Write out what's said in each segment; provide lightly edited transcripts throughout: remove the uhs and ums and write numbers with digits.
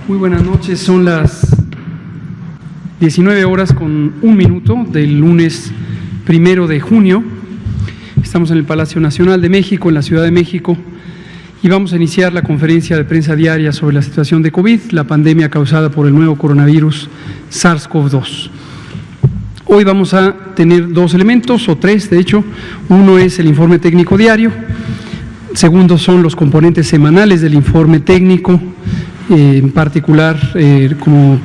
Muy buenas noches, son las 19 horas con 1 minuto del lunes 1 de junio. Estamos en el Palacio Nacional de México, en la Ciudad de México, y vamos a iniciar la conferencia de prensa diaria sobre la situación de COVID, la pandemia causada por el nuevo coronavirus SARS-CoV-2. Hoy vamos a tener 2 elementos, o 3 de hecho. Uno es el informe técnico diario, segundo son los componentes semanales del informe técnico. En particular, como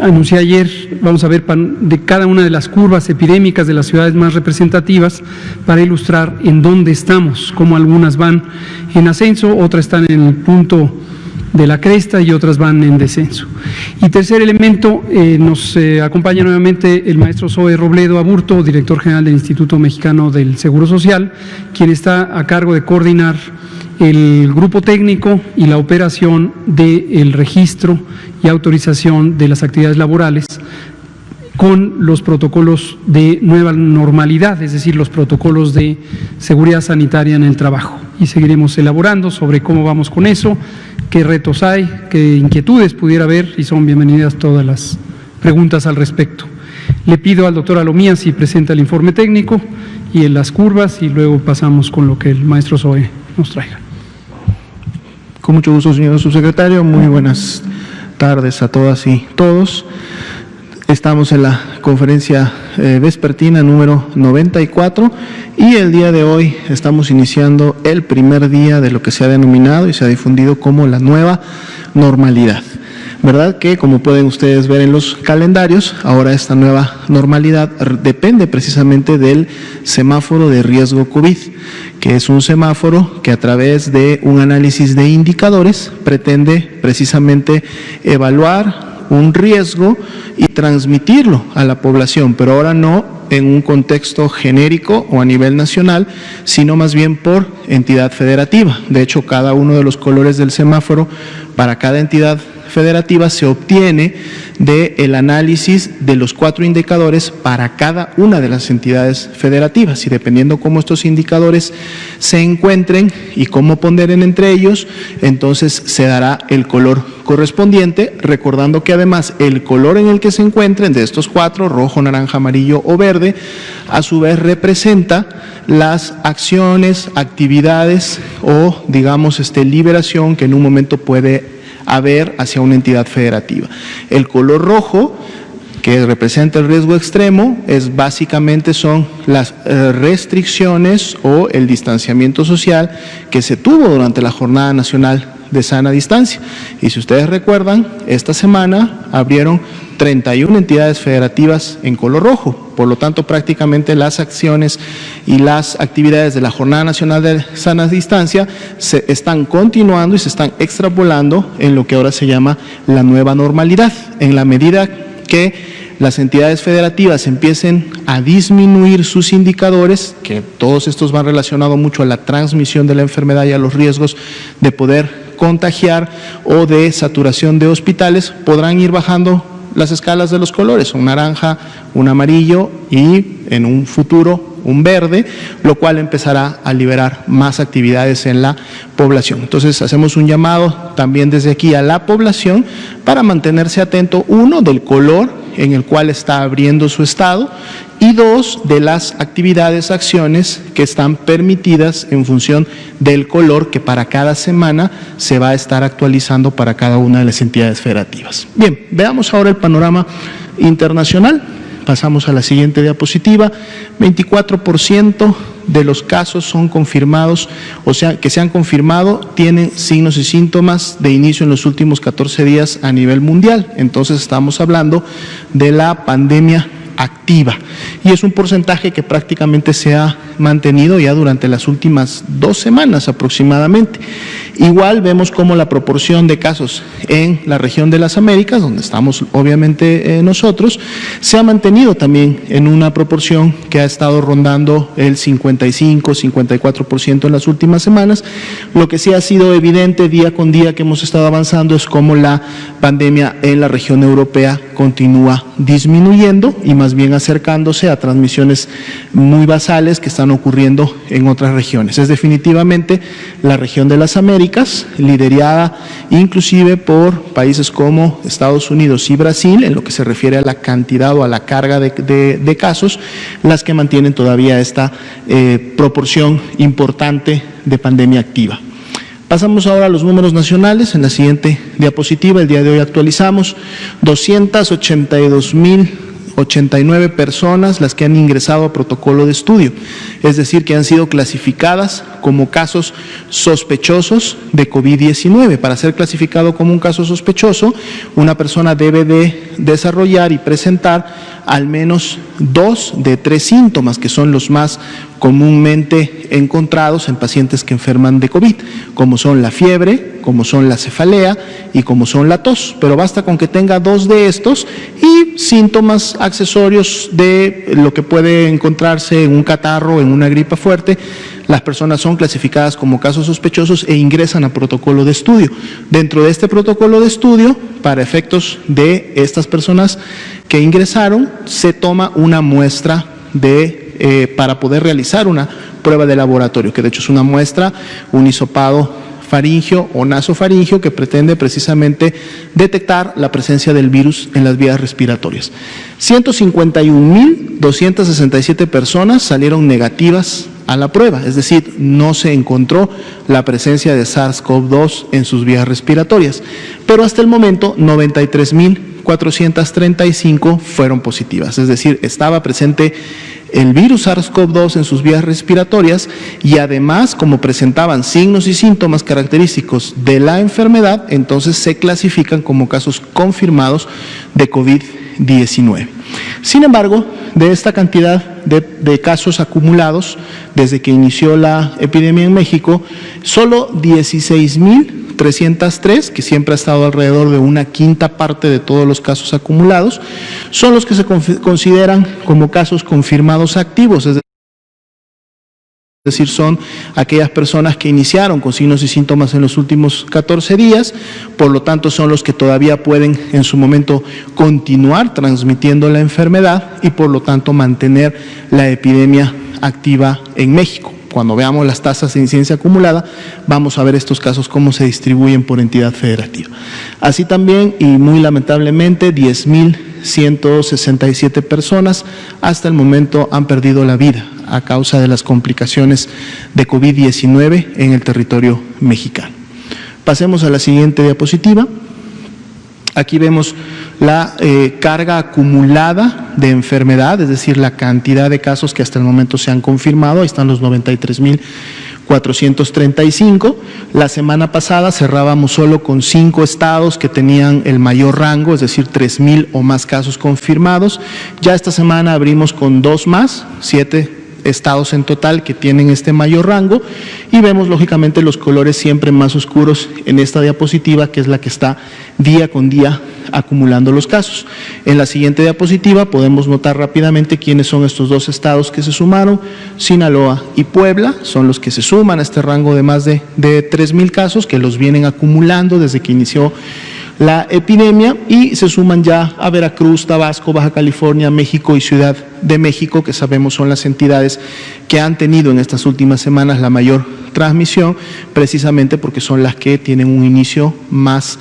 anuncié ayer, vamos a ver de cada una de las curvas epidémicas de las ciudades más representativas para ilustrar en dónde estamos, cómo algunas van en ascenso, otras están en el punto de la cresta y otras van en descenso. Y tercer elemento, nos acompaña nuevamente el maestro Zoe Robledo Aburto, director general del Instituto Mexicano del Seguro Social, quien está a cargo de coordinar el grupo técnico y la operación del registro y autorización de las actividades laborales con los protocolos de nueva normalidad, es decir, los protocolos de seguridad sanitaria en el trabajo. Y seguiremos elaborando sobre cómo vamos con eso, qué retos hay, qué inquietudes pudiera haber, y son bienvenidas todas las preguntas al respecto. Le pido al doctor Alomía si presenta el informe técnico y en las curvas, y luego pasamos con lo que el maestro Zoe nos traiga. Con mucho gusto, señor subsecretario. Muy buenas tardes a todas y todos. Estamos en la conferencia vespertina número 94 y el día de hoy estamos iniciando el primer día de lo que se ha denominado y se ha difundido como la nueva normalidad. ¿verdad? Que como pueden ustedes ver en los calendarios, ahora esta nueva normalidad depende precisamente del semáforo de riesgo COVID, que es un semáforo que a través de un análisis de indicadores pretende precisamente evaluar un riesgo y transmitirlo a la población, pero ahora no en un contexto genérico o a nivel nacional, sino más bien por entidad federativa. De hecho, cada uno de los colores del semáforo para cada entidad federativa se obtiene del análisis de los 4 indicadores para cada una de las entidades federativas, y dependiendo cómo estos indicadores se encuentren y cómo ponderen entre ellos, entonces se dará el color correspondiente, recordando que además el color en el que se encuentren de estos 4, rojo, naranja, amarillo o verde, a su vez representa las acciones, actividades o digamos liberación que en un momento puede haber hacia una entidad federativa. El color rojo, que representa el riesgo extremo, básicamente son las restricciones o el distanciamiento social que se tuvo durante la Jornada Nacional de Sana Distancia. Y si ustedes recuerdan, esta semana abrieron 31 entidades federativas en color rojo. Por lo tanto, prácticamente las acciones y las actividades de la Jornada Nacional de Sana Distancia se están continuando y se están extrapolando en lo que ahora se llama la nueva normalidad. En la medida que las entidades federativas empiecen a disminuir sus indicadores, que todos estos van relacionados mucho a la transmisión de la enfermedad y a los riesgos de poder contagiar o de saturación de hospitales, podrán ir bajando las escalas de los colores, un naranja, un amarillo y en un futuro un verde, lo cual empezará a liberar más actividades en la población. Entonces hacemos un llamado también desde aquí a la población para mantenerse atento, 1, del color en el cual está abriendo su estado, y 2, de las actividades, acciones que están permitidas en función del color que para cada semana se va a estar actualizando para cada una de las entidades federativas. Bien, veamos ahora el panorama internacional. Pasamos a la siguiente diapositiva. 24% de los casos son confirmados, o sea, que se han confirmado, tienen signos y síntomas de inicio en los últimos 14 días a nivel mundial. Entonces estamos hablando de la pandemia activa, y es un porcentaje que prácticamente se ha mantenido ya durante las últimas 2 semanas aproximadamente. Igual vemos como la proporción de casos en la región de las Américas, donde estamos obviamente nosotros, se ha mantenido también en una proporción que ha estado rondando el 55-54% en las últimas semanas. Lo que sí ha sido evidente día con día que hemos estado avanzando es cómo la pandemia en la región europea continúa disminuyendo y más bien acercándose a transmisiones muy basales que están ocurriendo en otras regiones. Es definitivamente la región de las Américas, liderada inclusive por países como Estados Unidos y Brasil, en lo que se refiere a la cantidad o a la carga de casos, las que mantienen todavía esta proporción importante de pandemia activa. Pasamos ahora a los números nacionales. En la siguiente diapositiva, el día de hoy actualizamos 282.089 personas las que han ingresado a protocolo de estudio, es decir, que han sido clasificadas como casos sospechosos de COVID-19. Para ser clasificado como un caso sospechoso, una persona debe de desarrollar y presentar al menos 2 de 3 síntomas, que son los más comúnmente encontrados en pacientes que enferman de COVID, como son la fiebre, como son la cefalea y como son la tos. Pero basta con que tenga 2 de estos y síntomas accesorios de lo que puede encontrarse en un catarro, en una gripa fuerte. Las personas son clasificadas como casos sospechosos e ingresan a protocolo de estudio. Dentro de este protocolo de estudio, para efectos de estas personas que ingresaron, se toma una muestra para poder realizar una prueba de laboratorio, que de hecho es una muestra, un hisopado faríngeo o nasofaríngeo, que pretende precisamente detectar la presencia del virus en las vías respiratorias. 151.267 personas salieron negativas a la prueba, es decir, no se encontró la presencia de SARS-CoV-2 en sus vías respiratorias, pero hasta el momento 93.435 fueron positivas, es decir, estaba presente el virus SARS-CoV-2 en sus vías respiratorias y además, como presentaban signos y síntomas característicos de la enfermedad, entonces se clasifican como casos confirmados de COVID-19. Sin embargo, de esta cantidad de casos acumulados desde que inició la epidemia en México, solo 16,303, que siempre ha estado alrededor de una quinta parte de todos los casos acumulados, son los que se consideran como casos confirmados activos, es decir, son aquellas personas que iniciaron con signos y síntomas en los últimos 14 días, por lo tanto son los que todavía pueden en su momento continuar transmitiendo la enfermedad y por lo tanto mantener la epidemia activa en México. Cuando veamos las tasas de incidencia acumulada, vamos a ver estos casos cómo se distribuyen por entidad federativa. Así también, y muy lamentablemente, 10,167 personas hasta el momento han perdido la vida a causa de las complicaciones de COVID-19 en el territorio mexicano. Pasemos a la siguiente diapositiva. Aquí vemos la carga acumulada de enfermedad, es decir, la cantidad de casos que hasta el momento se han confirmado. Ahí están los 93,435. La semana pasada cerrábamos solo con 5 estados que tenían el mayor rango, es decir, 3,000 o más casos confirmados. Ya esta semana abrimos con 2 más, 7 estados en total que tienen este mayor rango y vemos lógicamente los colores siempre más oscuros en esta diapositiva, que es la que está día con día acumulando los casos. En la siguiente diapositiva podemos notar rápidamente quiénes son estos 2 estados que se sumaron. Sinaloa y Puebla son los que se suman a este rango de más de 3,000 casos, que los vienen acumulando desde que inició la epidemia, y se suman ya a Veracruz, Tabasco, Baja California, México y Ciudad de México, que sabemos son las entidades que han tenido en estas últimas semanas la mayor transmisión, precisamente porque son las que tienen un inicio más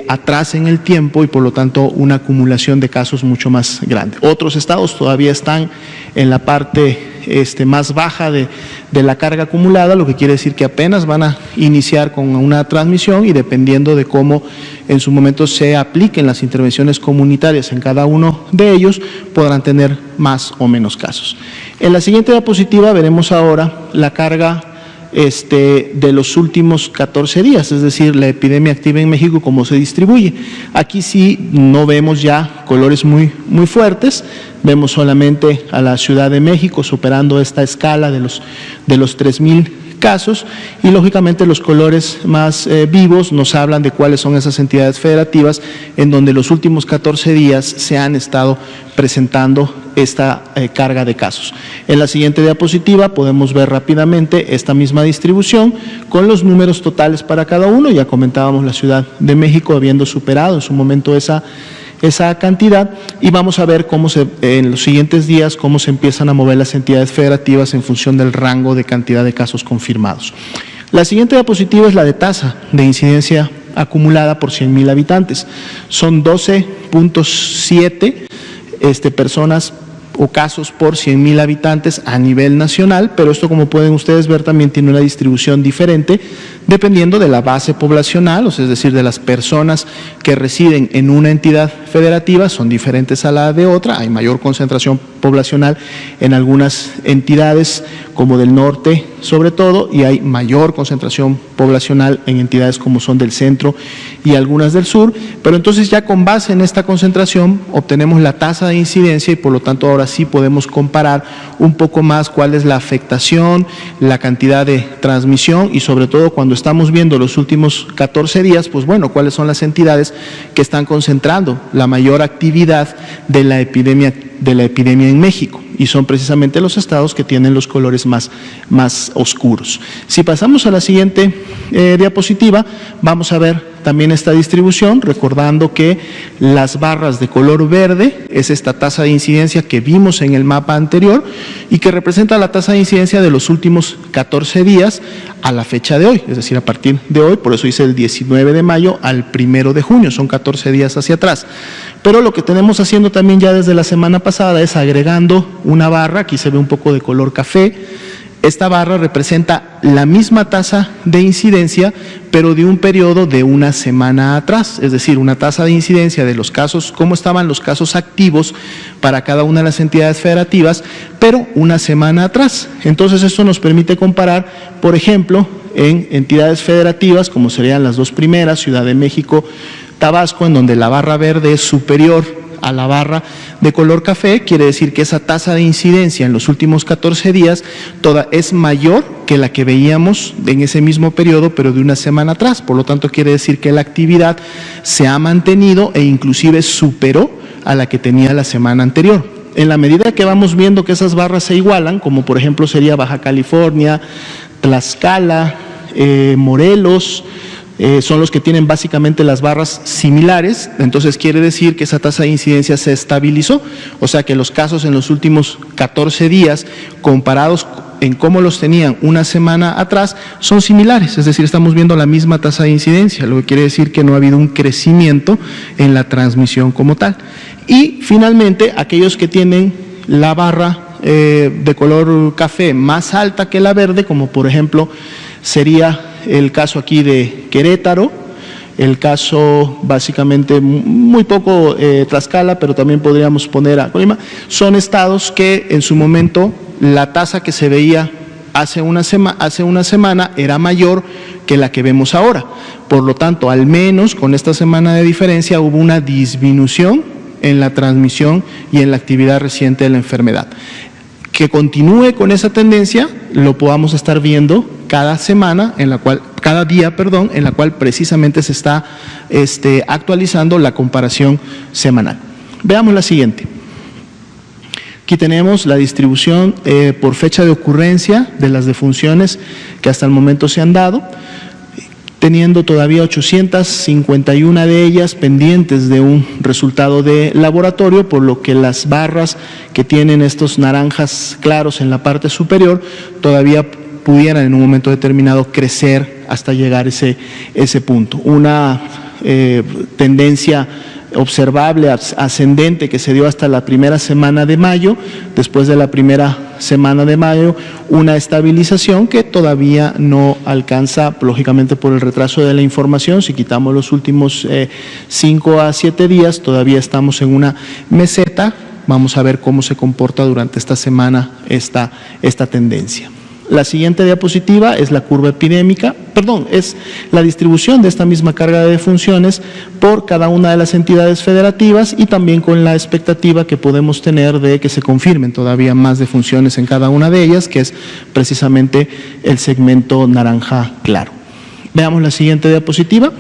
atrás en el tiempo y por lo tanto una acumulación de casos mucho más grande. Otros estados todavía están en la parte más baja de la carga acumulada, lo que quiere decir que apenas van a iniciar con una transmisión y dependiendo de cómo en su momento se apliquen las intervenciones comunitarias en cada uno de ellos, podrán tener más o menos casos. En la siguiente diapositiva veremos ahora la carga de los últimos 14 días, es decir, la epidemia activa en México, cómo se distribuye. Aquí sí no vemos ya colores muy fuertes, vemos solamente a la Ciudad de México superando esta escala de los 3,000 casos y lógicamente los colores más vivos nos hablan de cuáles son esas entidades federativas en donde los últimos 14 días se han estado presentando esta carga de casos. En la siguiente diapositiva podemos ver rápidamente esta misma distribución con los números totales para cada uno. Ya comentábamos la Ciudad de México habiendo superado en su momento esa cantidad y vamos a ver cómo en los siguientes días cómo se empiezan a mover las entidades federativas en función del rango de cantidad de casos confirmados. La siguiente diapositiva es la de tasa de incidencia acumulada por 100,000 habitantes. Son 12,7 personas o casos por 100,000 habitantes a nivel nacional, pero esto, como pueden ustedes ver, también tiene una distribución diferente dependiendo de la base poblacional, es decir, de las personas que residen en una entidad federativa, son diferentes a la de otra. Hay mayor concentración poblacional en algunas entidades como del norte sobre todo, y hay mayor concentración poblacional en entidades como son del centro y algunas del sur, pero entonces ya con base en esta concentración obtenemos la tasa de incidencia y por lo tanto ahora sí podemos comparar un poco más cuál es la afectación, la cantidad de transmisión y sobre todo cuando estamos viendo los últimos 14 días, pues bueno, cuáles son las entidades que están concentrando la mayor actividad de la epidemia en México, y son precisamente los estados que tienen los colores más oscuros. Si pasamos a la siguiente diapositiva, vamos a ver también esta distribución, recordando que las barras de color verde es esta tasa de incidencia que vimos en el mapa anterior y que representa la tasa de incidencia de los últimos 14 días a la fecha de hoy, es decir, a partir de hoy, por eso hice el 19 de mayo al 1 de junio, son 14 días hacia atrás. Pero lo que tenemos haciendo también ya desde la semana pasada es agregando una barra, aquí se ve un poco de color café, Esta barra representa la misma tasa de incidencia, pero de un periodo de una semana atrás, es decir, una tasa de incidencia de los casos, cómo estaban los casos activos para cada una de las entidades federativas, pero una semana atrás. Entonces, esto nos permite comparar, por ejemplo, en entidades federativas, como serían las dos primeras, Ciudad de México, Tabasco, en donde la barra verde es superior a la barra de color café, quiere decir que esa tasa de incidencia en los últimos 14 días es mayor que la que veíamos en ese mismo periodo, pero de una semana atrás. Por lo tanto, quiere decir que la actividad se ha mantenido e inclusive superó a la que tenía la semana anterior. En la medida que vamos viendo que esas barras se igualan, como por ejemplo sería Baja California, Tlaxcala, Morelos, son los que tienen básicamente las barras similares, entonces quiere decir que esa tasa de incidencia se estabilizó, o sea que los casos en los últimos 14 días comparados en cómo los tenían una semana atrás son similares, es decir, estamos viendo la misma tasa de incidencia, lo que quiere decir que no ha habido un crecimiento en la transmisión como tal. Y finalmente, aquellos que tienen la barra de color café más alta que la verde, como por ejemplo sería el caso aquí de Querétaro, el caso básicamente muy poco Tlaxcala, pero también podríamos poner a Colima, son estados que en su momento la tasa que se veía hace una semana era mayor que la que vemos ahora. Por lo tanto, al menos con esta semana de diferencia hubo una disminución en la transmisión y en la actividad reciente de la enfermedad. Que continúe con esa tendencia, lo podamos estar viendo cada día, en la cual precisamente se está actualizando la comparación semanal. Veamos la siguiente. Aquí tenemos la distribución por fecha de ocurrencia de las defunciones que hasta el momento se han dado, teniendo todavía 851 de ellas pendientes de un resultado de laboratorio, por lo que las barras que tienen estos naranjas claros en la parte superior todavía pudieran en un momento determinado crecer hasta llegar a ese punto. Una tendencia observable, ascendente, que se dio hasta la primera semana de mayo. Después de la primera semana de mayo, una estabilización que todavía no alcanza, lógicamente por el retraso de la información. Si quitamos los últimos 5 a 7 días, todavía estamos en una meseta. Vamos a ver cómo se comporta durante esta semana esta tendencia. La siguiente diapositiva es la curva epidémica, es la distribución de esta misma carga de defunciones por cada una de las entidades federativas y también con la expectativa que podemos tener de que se confirmen todavía más defunciones en cada una de ellas, que es precisamente el segmento naranja claro. Veamos la siguiente diapositiva.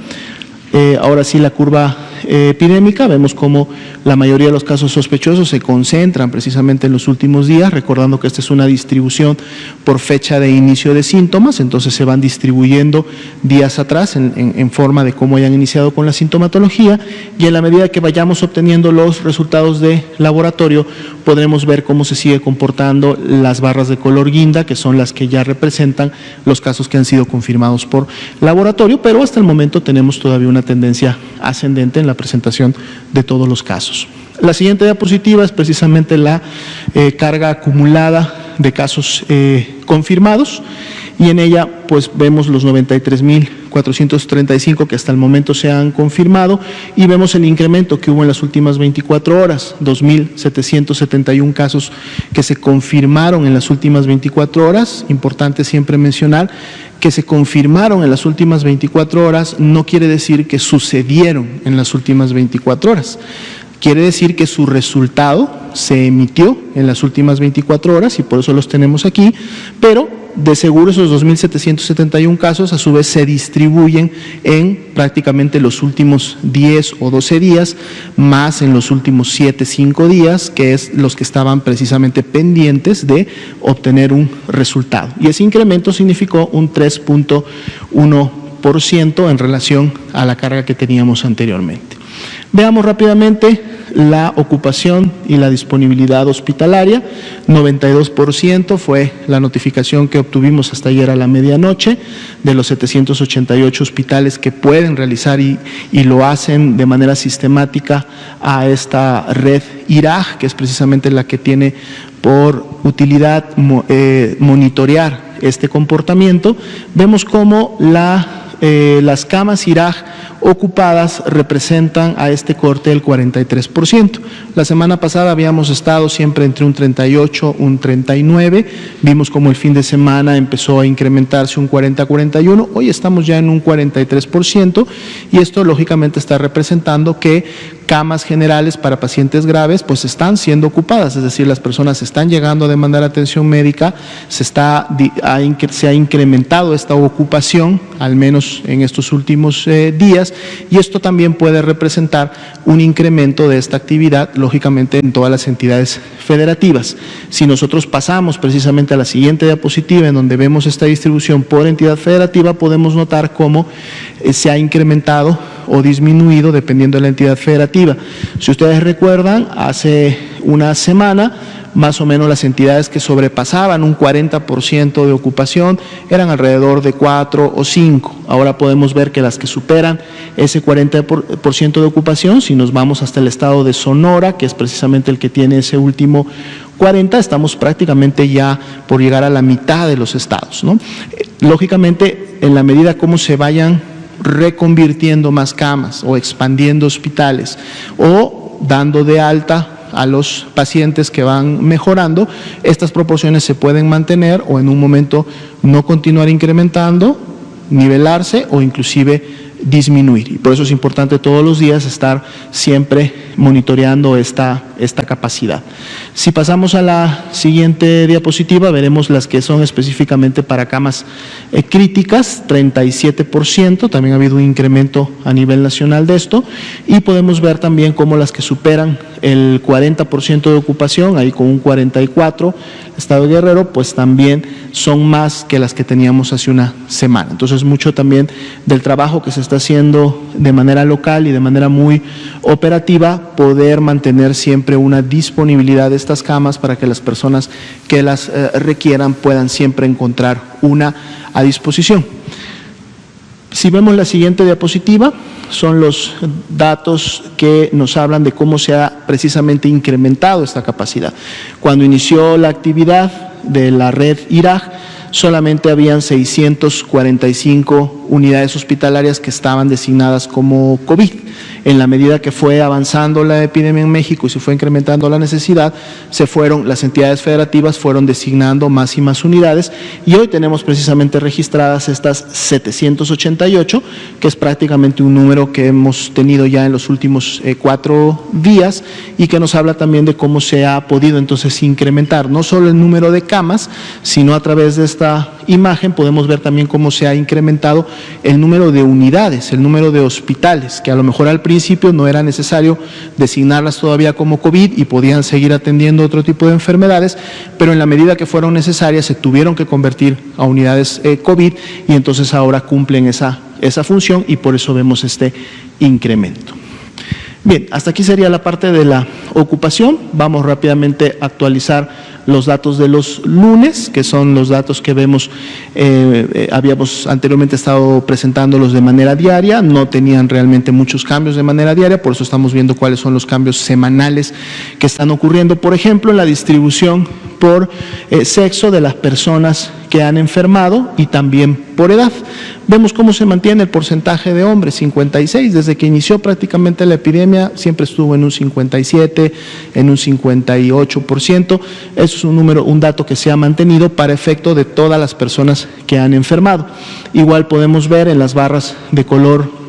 Ahora sí, la curva epidémica, vemos cómo la mayoría de los casos sospechosos se concentran precisamente en los últimos días, recordando que esta es una distribución por fecha de inicio de síntomas, entonces se van distribuyendo días atrás en forma de cómo hayan iniciado con la sintomatología, y en la medida que vayamos obteniendo los resultados de laboratorio, podremos ver cómo se sigue comportando las barras de color guinda, que son las que ya representan los casos que han sido confirmados por laboratorio, pero hasta el momento tenemos todavía una tendencia ascendente en la presentación de todos los casos. La siguiente diapositiva es precisamente la carga acumulada de casos confirmados, y en ella pues vemos los 93.435 que hasta el momento se han confirmado, y vemos el incremento que hubo en las últimas 24 horas, 2.771 casos que se confirmaron en las últimas 24 horas. Importante siempre mencionar que se confirmaron en las últimas 24 horas no quiere decir que sucedieron en las últimas 24 horas. Quiere decir que su resultado se emitió en las últimas 24 horas y por eso los tenemos aquí, pero de seguro esos 2.771 casos a su vez se distribuyen en prácticamente los últimos 10 o 12 días, más en los últimos 5 días, que es los que estaban precisamente pendientes de obtener un resultado. Y ese incremento significó un 3.1% en relación a la carga que teníamos anteriormente. Veamos rápidamente la ocupación y la disponibilidad hospitalaria. 92% fue la notificación que obtuvimos hasta ayer a la medianoche de los 788 hospitales que pueden realizar y lo hacen de manera sistemática a esta red IRAG, que es precisamente la que tiene por utilidad monitorear este comportamiento, vemos cómo las camas IRAJ ocupadas representan a este corte el 43%. La semana pasada habíamos estado siempre entre un 38, un 39, vimos como el fin de semana empezó a incrementarse un 40-41, hoy estamos ya en un 43% y esto lógicamente está representando que camas generales para pacientes graves pues están siendo ocupadas, es decir, las personas están llegando a demandar atención médica, se ha incrementado esta ocupación, al menos en estos últimos días, y esto también puede representar un incremento de esta actividad, lógicamente en todas las entidades federativas. Si nosotros pasamos precisamente a la siguiente diapositiva, en donde vemos esta distribución por entidad federativa, podemos notar cómo se ha incrementado o disminuido dependiendo de la entidad federativa. Si ustedes recuerdan, hace una semana, más o menos las entidades que sobrepasaban un 40% de ocupación eran alrededor de 4 o 5. Ahora podemos ver que las que superan ese 40% de ocupación, si nos vamos hasta el estado de Sonora, que es precisamente el que tiene ese último 40, estamos prácticamente ya por llegar a la mitad de los estados, ¿no? Lógicamente, en la medida como se vayan reconvirtiendo más camas o expandiendo hospitales o dando de alta a los pacientes que van mejorando, estas proporciones se pueden mantener o en un momento no continuar incrementando, nivelarse o inclusive disminuir. Y por eso es importante todos los días estar siempre monitoreando esta capacidad. Si pasamos a la siguiente diapositiva, veremos las que son específicamente para camas críticas, 37%, también ha habido un incremento a nivel nacional de esto, y podemos ver también cómo las que superan el 40% de ocupación, ahí con un 44%, Estado de Guerrero, pues también son más que las que teníamos hace una semana. Entonces, mucho también del trabajo que se está haciendo de manera local y de manera muy operativa, poder mantener siempre una disponibilidad de estas camas para que las personas que las requieran puedan siempre encontrar una a disposición. Si vemos la siguiente diapositiva, son los datos que nos hablan de cómo se ha precisamente incrementado esta capacidad. Cuando inició la actividad de la red IRAJ, solamente habían 645 unidades hospitalarias que estaban designadas como COVID. En la medida que fue avanzando la epidemia en México y se fue incrementando la necesidad, las entidades federativas fueron designando más y más unidades y hoy tenemos precisamente registradas estas 788, que es prácticamente un número que hemos tenido ya en los últimos 4 días y que nos habla también de cómo se ha podido entonces incrementar no solo el número de camas, sino a través de esta imagen podemos ver también cómo se ha incrementado el número de unidades, el número de hospitales, que a lo mejor al principio no era necesario designarlas todavía como COVID y podían seguir atendiendo otro tipo de enfermedades, pero en la medida que fueron necesarias se tuvieron que convertir a unidades COVID y entonces ahora cumplen esa función y por eso vemos este incremento. Bien, hasta aquí sería la parte de la ocupación. Vamos rápidamente a actualizar los datos de los lunes, que son los datos que vemos, habíamos anteriormente estado presentándolos de manera diaria, no tenían realmente muchos cambios de manera diaria, por eso estamos viendo cuáles son los cambios semanales que están ocurriendo, por ejemplo, en la distribución por sexo de las personas que han enfermado y también por edad. Vemos cómo se mantiene el porcentaje de hombres, 56, desde que inició prácticamente la epidemia siempre estuvo en un 57, en un 58%, eso es un dato que se ha mantenido para efecto de todas las personas que han enfermado. Igual podemos ver en las barras de color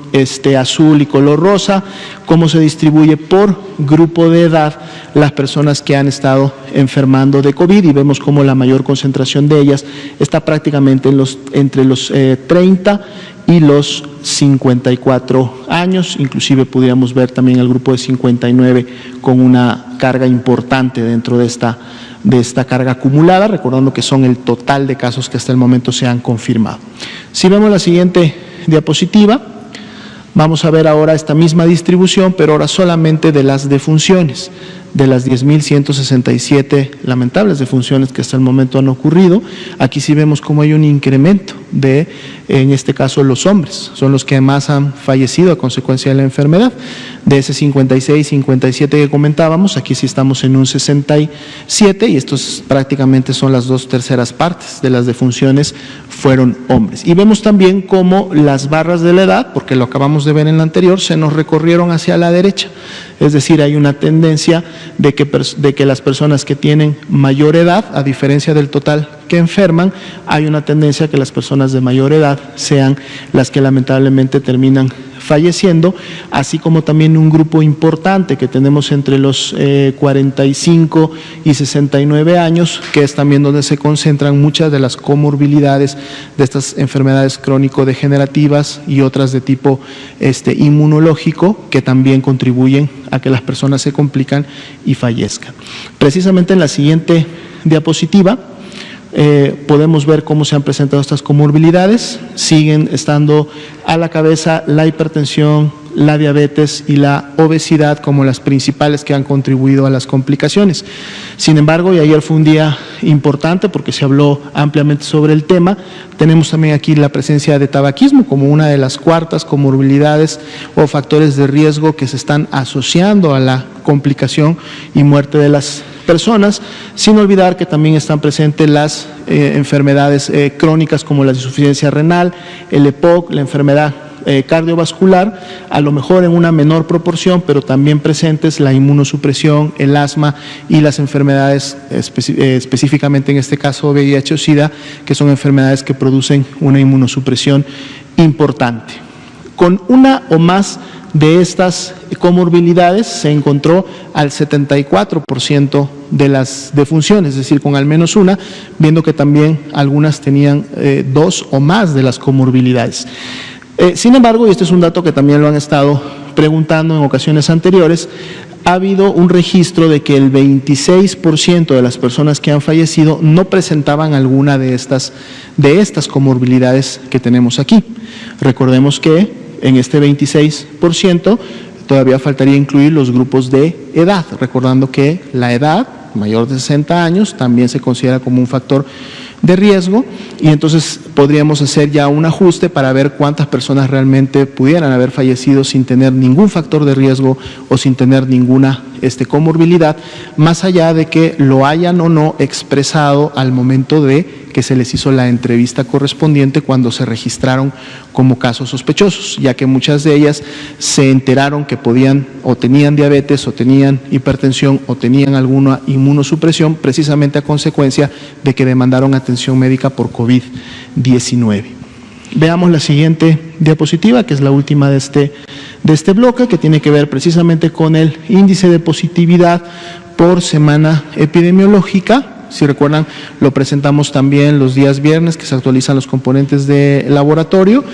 azul y color rosa, cómo se distribuye por grupo de edad las personas que han estado enfermando de COVID y vemos cómo la mayor concentración de ellas está prácticamente entre los 30 y los 54 años, inclusive pudiéramos ver también el grupo de 59 con una carga importante dentro de esta carga acumulada, recordando que son el total de casos que hasta el momento se han confirmado. Si vemos la siguiente diapositiva, vamos a ver ahora esta misma distribución, pero ahora solamente de las defunciones, de las 10.167 lamentables defunciones que hasta el momento han ocurrido. Aquí sí vemos cómo hay un incremento de, en este caso, los hombres. Son los que más han fallecido a consecuencia de la enfermedad. De ese 56, 57 que comentábamos, aquí sí estamos en un 67, y estos prácticamente son las 2/3 partes de las defunciones fueron hombres. Y vemos también cómo las barras de la edad, porque lo acabamos de ver en la anterior, se nos recorrieron hacia la derecha. Es decir, hay una tendencia de que las personas que tienen mayor edad, a diferencia del total que enferman, hay una tendencia a que las personas de mayor edad sean las que lamentablemente terminan falleciendo, así como también un grupo importante que tenemos entre los 45 y 69 años, que es también donde se concentran muchas de las comorbilidades de estas enfermedades crónico-degenerativas y otras de tipo inmunológico, que también contribuyen a que las personas se complican y fallezcan. Precisamente en la siguiente diapositiva podemos ver cómo se han presentado estas comorbilidades. Siguen estando a la cabeza la hipertensión, la diabetes y la obesidad como las principales que han contribuido a las complicaciones. Sin embargo, y ayer fue un día importante porque se habló ampliamente sobre el tema, tenemos también aquí la presencia de tabaquismo como una de las cuartas comorbilidades o factores de riesgo que se están asociando a la complicación y muerte de las personas, sin olvidar que también están presentes las enfermedades crónicas como la insuficiencia renal, el EPOC, la enfermedad cardiovascular, a lo mejor en una menor proporción, pero también presentes la inmunosupresión, el asma y las enfermedades, específicamente en este caso VIH o SIDA, que son enfermedades que producen una inmunosupresión importante. Con una o más de estas comorbilidades se encontró al 74% de las defunciones, es decir, con al menos una, viendo que también algunas tenían 2 o más de las comorbilidades. Sin embargo, y este es un dato que también lo han estado preguntando en ocasiones anteriores, ha habido un registro de que el 26% de las personas que han fallecido no presentaban alguna de estas comorbilidades que tenemos aquí. Recordemos que en este 26% todavía faltaría incluir los grupos de edad, recordando que la edad mayor de 60 años también se considera como un factor de riesgo, y entonces podríamos hacer ya un ajuste para ver cuántas personas realmente pudieran haber fallecido sin tener ningún factor de riesgo o sin tener ninguna comorbilidad, más allá de que lo hayan o no expresado al momento de que se les hizo la entrevista correspondiente cuando se registraron como casos sospechosos, ya que muchas de ellas se enteraron que podían o tenían diabetes o tenían hipertensión o tenían alguna inmunosupresión precisamente a consecuencia de que demandaron atención médica por COVID-19. Veamos la siguiente diapositiva, que es la última de este bloque, que tiene que ver precisamente con el índice de positividad por semana epidemiológica. Si recuerdan, lo presentamos también los días viernes, que se actualizan los componentes de laboratorio.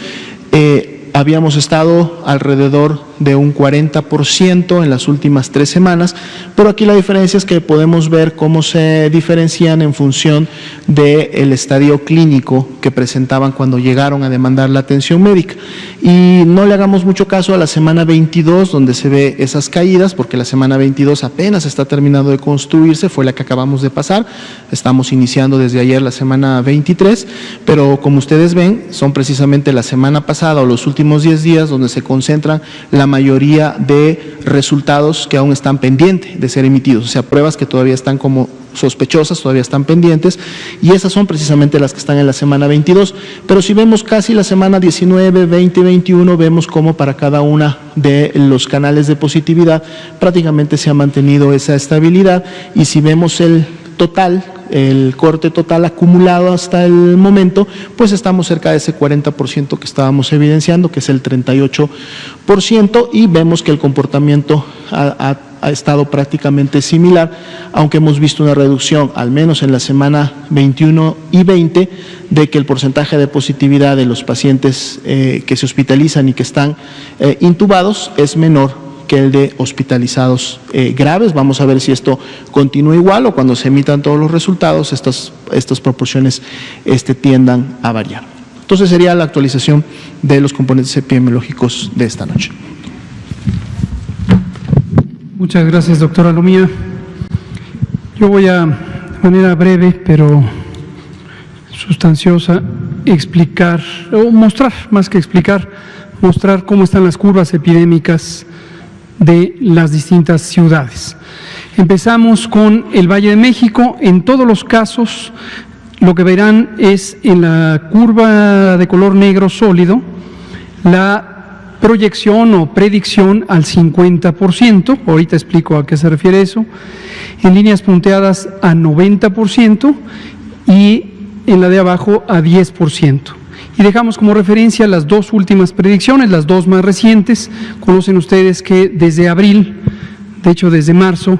Habíamos estado alrededor de un 40% en las últimas 3 semanas, pero aquí la diferencia es que podemos ver cómo se diferencian en función del estadio clínico que presentaban cuando llegaron a demandar la atención médica. Y no le hagamos mucho caso a la semana 22, donde se ve esas caídas, porque la semana 22 apenas está terminando de construirse, fue la que acabamos de pasar, estamos iniciando desde ayer la semana 23, pero como ustedes ven, son precisamente la semana pasada o los últimos 10 días donde se concentran la mayoría de resultados que aún están pendientes de ser emitidos, o sea, pruebas que todavía están como sospechosas, todavía están pendientes, y esas son precisamente las que están en la semana 22, pero si vemos casi la semana 19, 20, 21, vemos cómo para cada una de los canales de positividad prácticamente se ha mantenido esa estabilidad, y si vemos el total, el corte total acumulado hasta el momento, pues estamos cerca de ese 40% que estábamos evidenciando, que es el 38%, y vemos que el comportamiento ha estado prácticamente similar, aunque hemos visto una reducción, al menos en la semana 21 y 20, de que el porcentaje de positividad de los pacientes que se hospitalizan y que están intubados es menor que el de hospitalizados graves. Vamos a ver si esto continúa igual o cuando se emitan todos los resultados estas proporciones tiendan a variar. Entonces sería la actualización de los componentes epidemiológicos de esta noche. Muchas gracias, doctora Lomía. Yo voy a, de manera breve pero sustanciosa, explicar, o mostrar, más que explicar, mostrar cómo están las curvas epidémicas de las distintas ciudades. Empezamos con el Valle de México. En todos los casos, lo que verán es en la curva de color negro sólido, la proyección o predicción al 50%, ahorita explico a qué se refiere eso, en líneas punteadas a 90% y en la de abajo a 10%. Y dejamos como referencia las dos últimas predicciones, las dos más recientes. Conocen ustedes que desde abril, de hecho desde marzo,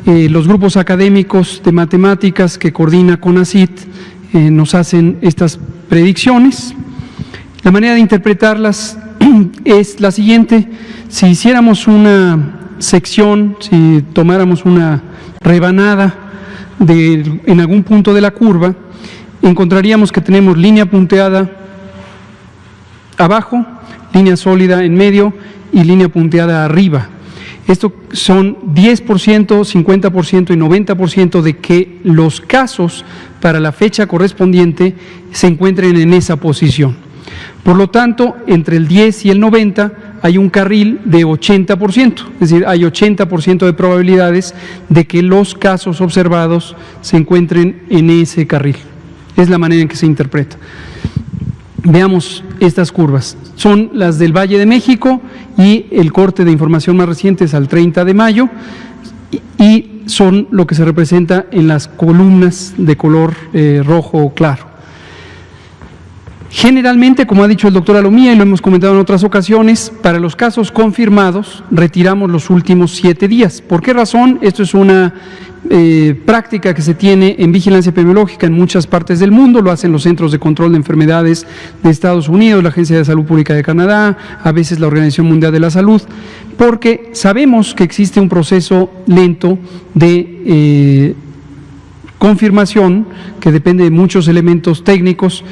los grupos académicos de matemáticas que coordina CONACYT nos hacen estas predicciones. La manera de interpretarlas es la siguiente: si hiciéramos una sección, si tomáramos una rebanada en algún punto de la curva, encontraríamos que tenemos línea punteada abajo, línea sólida en medio y línea punteada arriba. Esto son 10%, 50% y 90% de que los casos para la fecha correspondiente se encuentren en esa posición. Por lo tanto, entre el 10 y el 90 hay un carril de 80%, es decir, hay 80% de probabilidades de que los casos observados se encuentren en ese carril. Es la manera en que se interpreta. Veamos estas curvas. Son las del Valle de México y el corte de información más reciente es al 30 de mayo y son lo que se representa en las columnas de color rojo claro. Generalmente, como ha dicho el doctor Alomía y lo hemos comentado en otras ocasiones, para los casos confirmados retiramos los últimos 7 días. ¿Por qué razón? Esto es una práctica que se tiene en vigilancia epidemiológica en muchas partes del mundo. Lo hacen los Centros de Control de Enfermedades de Estados Unidos, la Agencia de Salud Pública de Canadá, a veces la Organización Mundial de la Salud, porque sabemos que existe un proceso lento de confirmación que depende de muchos elementos técnicos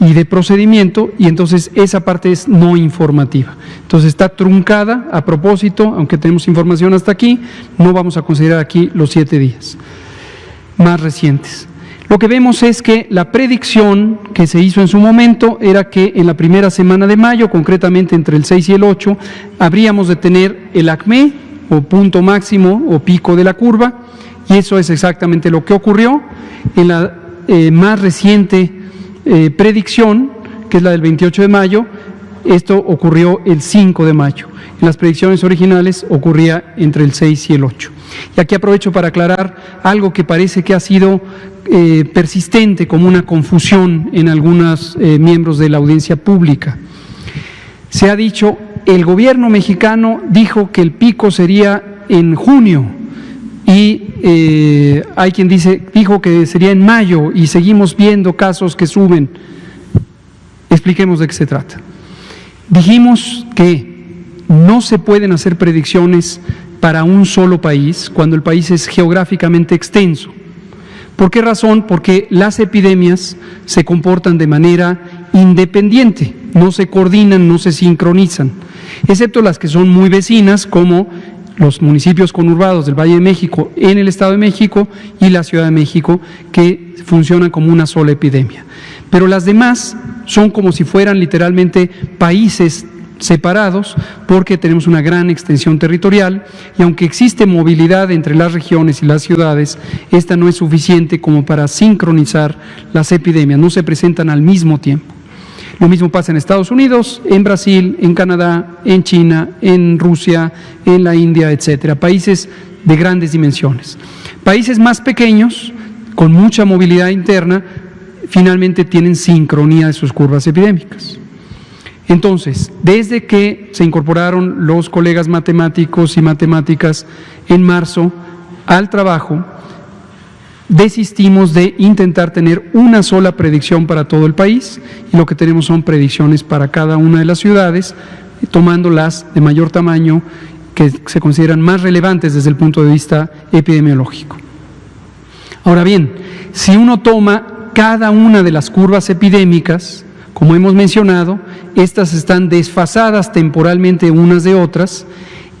y de procedimiento, y entonces esa parte es no informativa. Entonces está truncada a propósito, aunque tenemos información hasta aquí, no vamos a considerar aquí los 7 días más recientes. Lo que vemos es que la predicción que se hizo en su momento era que en la primera semana de mayo, concretamente entre el 6 y el 8, habríamos de tener el acmé, o punto máximo o pico de la curva, y eso es exactamente lo que ocurrió. En la más reciente predicción, que es la del 28 de mayo, esto ocurrió el 5 de mayo. En las predicciones originales ocurría entre el 6 y el 8. Y aquí aprovecho para aclarar algo que parece que ha sido persistente como una confusión en algunos miembros de la audiencia pública. Se ha dicho, el gobierno mexicano dijo que el pico sería en junio, y hay quien dijo que sería en mayo y seguimos viendo casos que suben. Expliquemos de qué se trata. Dijimos que no se pueden hacer predicciones para un solo país cuando el país es geográficamente extenso. ¿Por qué razón? Porque las epidemias se comportan de manera independiente, no se coordinan, no se sincronizan, excepto las que son muy vecinas, como los municipios conurbados del Valle de México en el Estado de México y la Ciudad de México, que funcionan como una sola epidemia. Pero las demás son como si fueran literalmente países separados, porque tenemos una gran extensión territorial, y aunque existe movilidad entre las regiones y las ciudades, esta no es suficiente como para sincronizar las epidemias, no se presentan al mismo tiempo. Lo mismo pasa en Estados Unidos, en Brasil, en Canadá, en China, en Rusia, en la India, etcétera. Países de grandes dimensiones. Países más pequeños, con mucha movilidad interna, finalmente tienen sincronía de sus curvas epidémicas. Entonces, desde que se incorporaron los colegas matemáticos y matemáticas en marzo al trabajo, desistimos de intentar tener una sola predicción para todo el país, y lo que tenemos son predicciones para cada una de las ciudades, tomando las de mayor tamaño que se consideran más relevantes desde el punto de vista epidemiológico. Ahora bien, si uno toma cada una de las curvas epidémicas, como hemos mencionado, estas están desfasadas temporalmente unas de otras,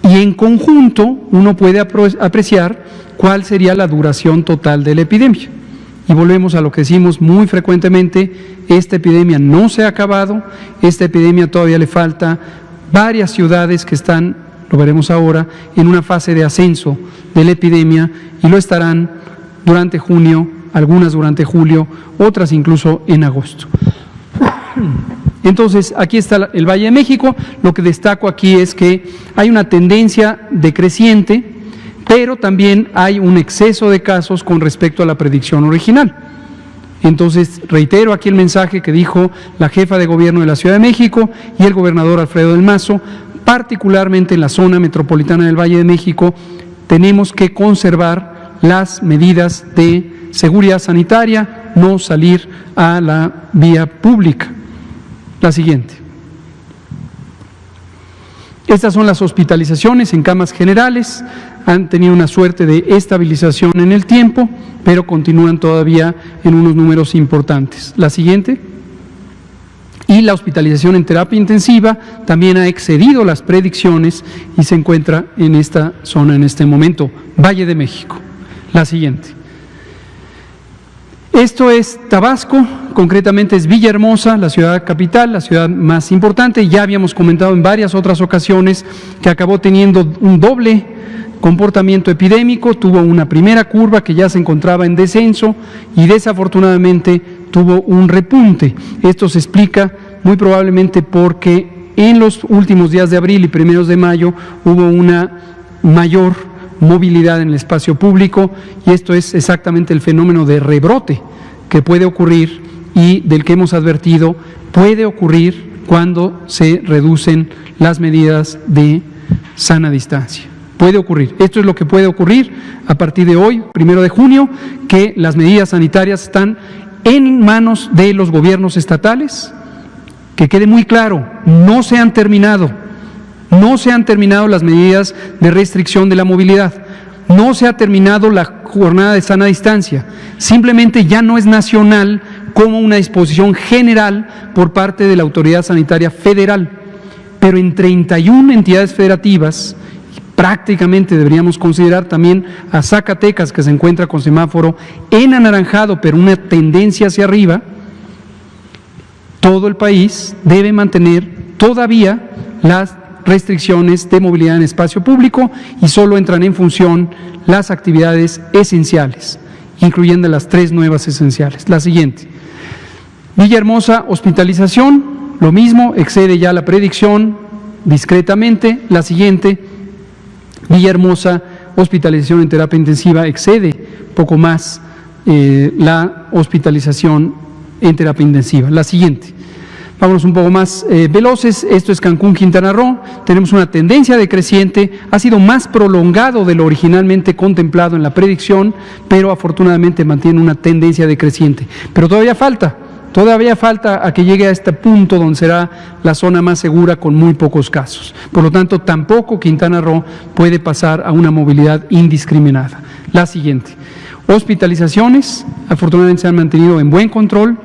y en conjunto uno puede apreciar cuál sería la duración total de la epidemia. Y volvemos a lo que decimos muy frecuentemente, esta epidemia no se ha acabado, esta epidemia todavía le falta varias ciudades que están, lo veremos ahora, en una fase de ascenso de la epidemia y lo estarán durante junio, algunas durante julio, otras incluso en agosto. Entonces, aquí está el Valle de México. Lo que destaco aquí es que hay una tendencia decreciente, pero también hay un exceso de casos con respecto a la predicción original. Entonces, reitero aquí el mensaje que dijo la jefa de gobierno de la Ciudad de México y el gobernador Alfredo del Mazo, particularmente en la zona metropolitana del Valle de México, tenemos que conservar las medidas de seguridad sanitaria, no salir a la vía pública. La siguiente. Estas son las hospitalizaciones en camas generales, han tenido una suerte de estabilización en el tiempo, pero continúan todavía en unos números importantes. La siguiente. Y la hospitalización en terapia intensiva también ha excedido las predicciones y se encuentra en esta zona en este momento, Valle de México. La siguiente. Esto es Tabasco, concretamente es Villahermosa, la ciudad capital, la ciudad más importante. Ya habíamos comentado en varias otras ocasiones que acabó teniendo un doble comportamiento epidémico, tuvo una primera curva que ya se encontraba en descenso y desafortunadamente tuvo un repunte. Esto se explica muy probablemente porque en los últimos días de abril y primeros de mayo hubo una mayor movilidad en el espacio público y esto es exactamente el fenómeno de rebrote que puede ocurrir y del que hemos advertido puede ocurrir cuando se reducen las medidas de sana distancia. Puede ocurrir. Esto es lo que puede ocurrir a partir de hoy, 1 de junio, que las medidas sanitarias están en manos de los gobiernos estatales. Que quede muy claro, no se han terminado las medidas de restricción de la movilidad, no se ha terminado la jornada de sana distancia, simplemente ya no es nacional como una disposición general por parte de la Autoridad Sanitaria Federal, pero en 31 entidades federativas, prácticamente deberíamos considerar también a Zacatecas, que se encuentra con semáforo en anaranjado, pero una tendencia hacia arriba, todo el país debe mantener todavía las restricciones de movilidad en espacio público y solo entran en función las actividades esenciales, incluyendo las 3 nuevas esenciales. La siguiente. Villahermosa, hospitalización, lo mismo, excede ya la predicción discretamente. La siguiente. Villahermosa, hospitalización en terapia intensiva, excede poco más la hospitalización en terapia intensiva. La siguiente. Vámonos un poco más veloces. Esto es Cancún, Quintana Roo. Tenemos una tendencia decreciente. Ha sido más prolongado de lo originalmente contemplado en la predicción, pero afortunadamente mantiene una tendencia decreciente. Pero todavía falta a que llegue a este punto donde será la zona más segura con muy pocos casos. Por lo tanto, tampoco Quintana Roo puede pasar a una movilidad indiscriminada. La siguiente. Hospitalizaciones, afortunadamente se han mantenido en buen control.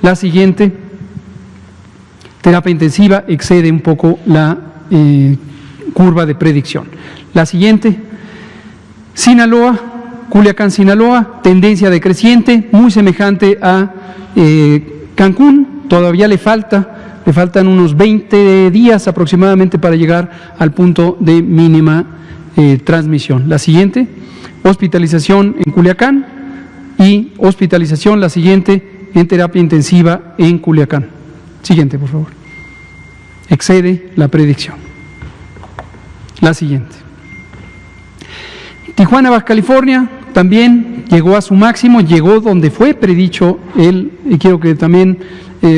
La siguiente. Terapia intensiva excede un poco la curva de predicción. La siguiente, Sinaloa, Culiacán, Sinaloa, tendencia decreciente, muy semejante a Cancún, todavía le faltan unos 20 días aproximadamente para llegar al punto de mínima transmisión. La siguiente, hospitalización en Culiacán y hospitalización, la siguiente, en terapia intensiva en Culiacán. Siguiente, por favor. Excede la predicción. La siguiente. Tijuana, Baja California, también llegó a su máximo, llegó donde fue predicho y quiero que también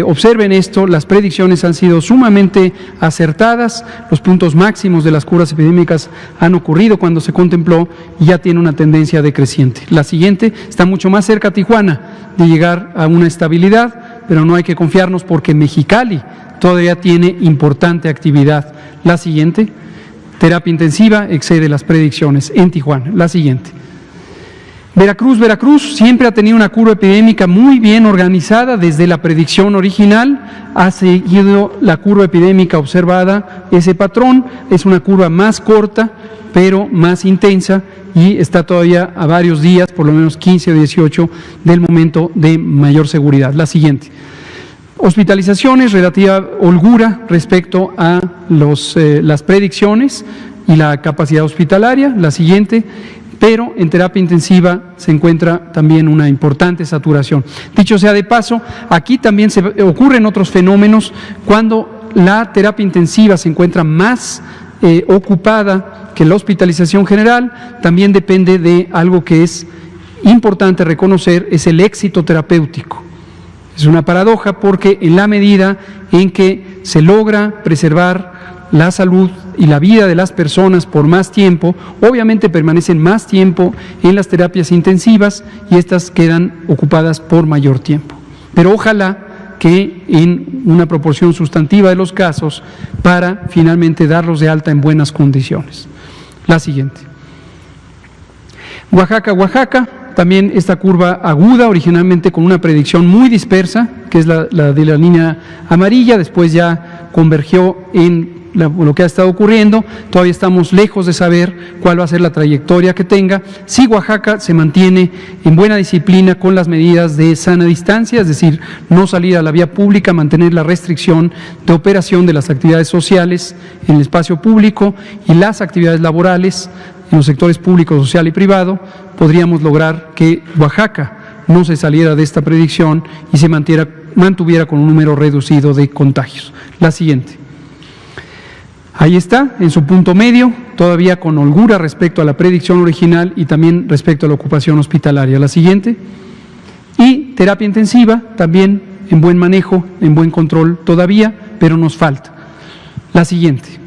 observen esto, las predicciones han sido sumamente acertadas, los puntos máximos de las curvas epidémicas han ocurrido cuando se contempló y ya tiene una tendencia decreciente. La siguiente, está mucho más cerca a Tijuana de llegar a una estabilidad, pero no hay que confiarnos porque Mexicali todavía tiene importante actividad. La siguiente, terapia intensiva, excede las predicciones en Tijuana. La siguiente. Veracruz siempre ha tenido una curva epidémica muy bien organizada desde la predicción original, ha seguido la curva epidémica observada, ese patrón, es una curva más corta, pero más intensa y está todavía a varios días, por lo menos 15 o 18, del momento de mayor seguridad. La siguiente. Hospitalizaciones, relativa holgura respecto a las predicciones y la capacidad hospitalaria, la siguiente, pero en terapia intensiva se encuentra también una importante saturación. Dicho sea de paso, aquí también ocurren otros fenómenos cuando la terapia intensiva se encuentra más ocupada que la hospitalización general. También depende de algo que es importante reconocer, es el éxito terapéutico. Es una paradoja porque en la medida en que se logra preservar la salud y la vida de las personas por más tiempo, obviamente permanecen más tiempo en las terapias intensivas y estas quedan ocupadas por mayor tiempo. Pero ojalá que en una proporción sustantiva de los casos para finalmente darlos de alta en buenas condiciones. La siguiente. Oaxaca. También esta curva aguda, originalmente con una predicción muy dispersa, que es la de la línea amarilla, después ya convergió en lo que ha estado ocurriendo. Todavía estamos lejos de saber cuál va a ser la trayectoria que tenga. Sí, Oaxaca se mantiene en buena disciplina con las medidas de sana distancia, es decir, no salir a la vía pública, mantener la restricción de operación de las actividades sociales en el espacio público y las actividades laborales en los sectores público, social y privado. Podríamos lograr que Oaxaca no se saliera de esta predicción y se mantuviera con un número reducido de contagios. La siguiente. Ahí está, en su punto medio, todavía con holgura respecto a la predicción original y también respecto a la ocupación hospitalaria. La siguiente. Y terapia intensiva, también en buen manejo, en buen control todavía, pero nos falta. La siguiente.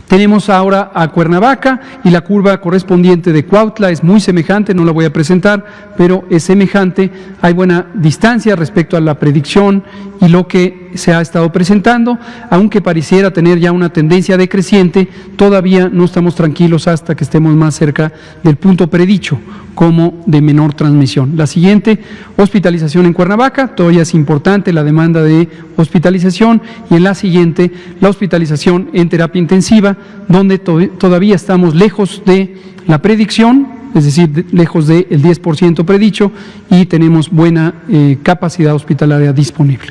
Tenemos ahora a Cuernavaca y la curva correspondiente de Cuautla es muy semejante, no la voy a presentar, pero es semejante. Hay buena distancia respecto a la predicción y lo que se ha estado presentando, aunque pareciera tener ya una tendencia decreciente, todavía no estamos tranquilos hasta que estemos más cerca del punto predicho como de menor transmisión. La siguiente, hospitalización en Cuernavaca, todavía es importante la demanda de hospitalización, y en la siguiente, la hospitalización en terapia intensiva, donde todavía estamos lejos de la predicción, es decir, lejos del 10% predicho, y tenemos buena capacidad hospitalaria disponible.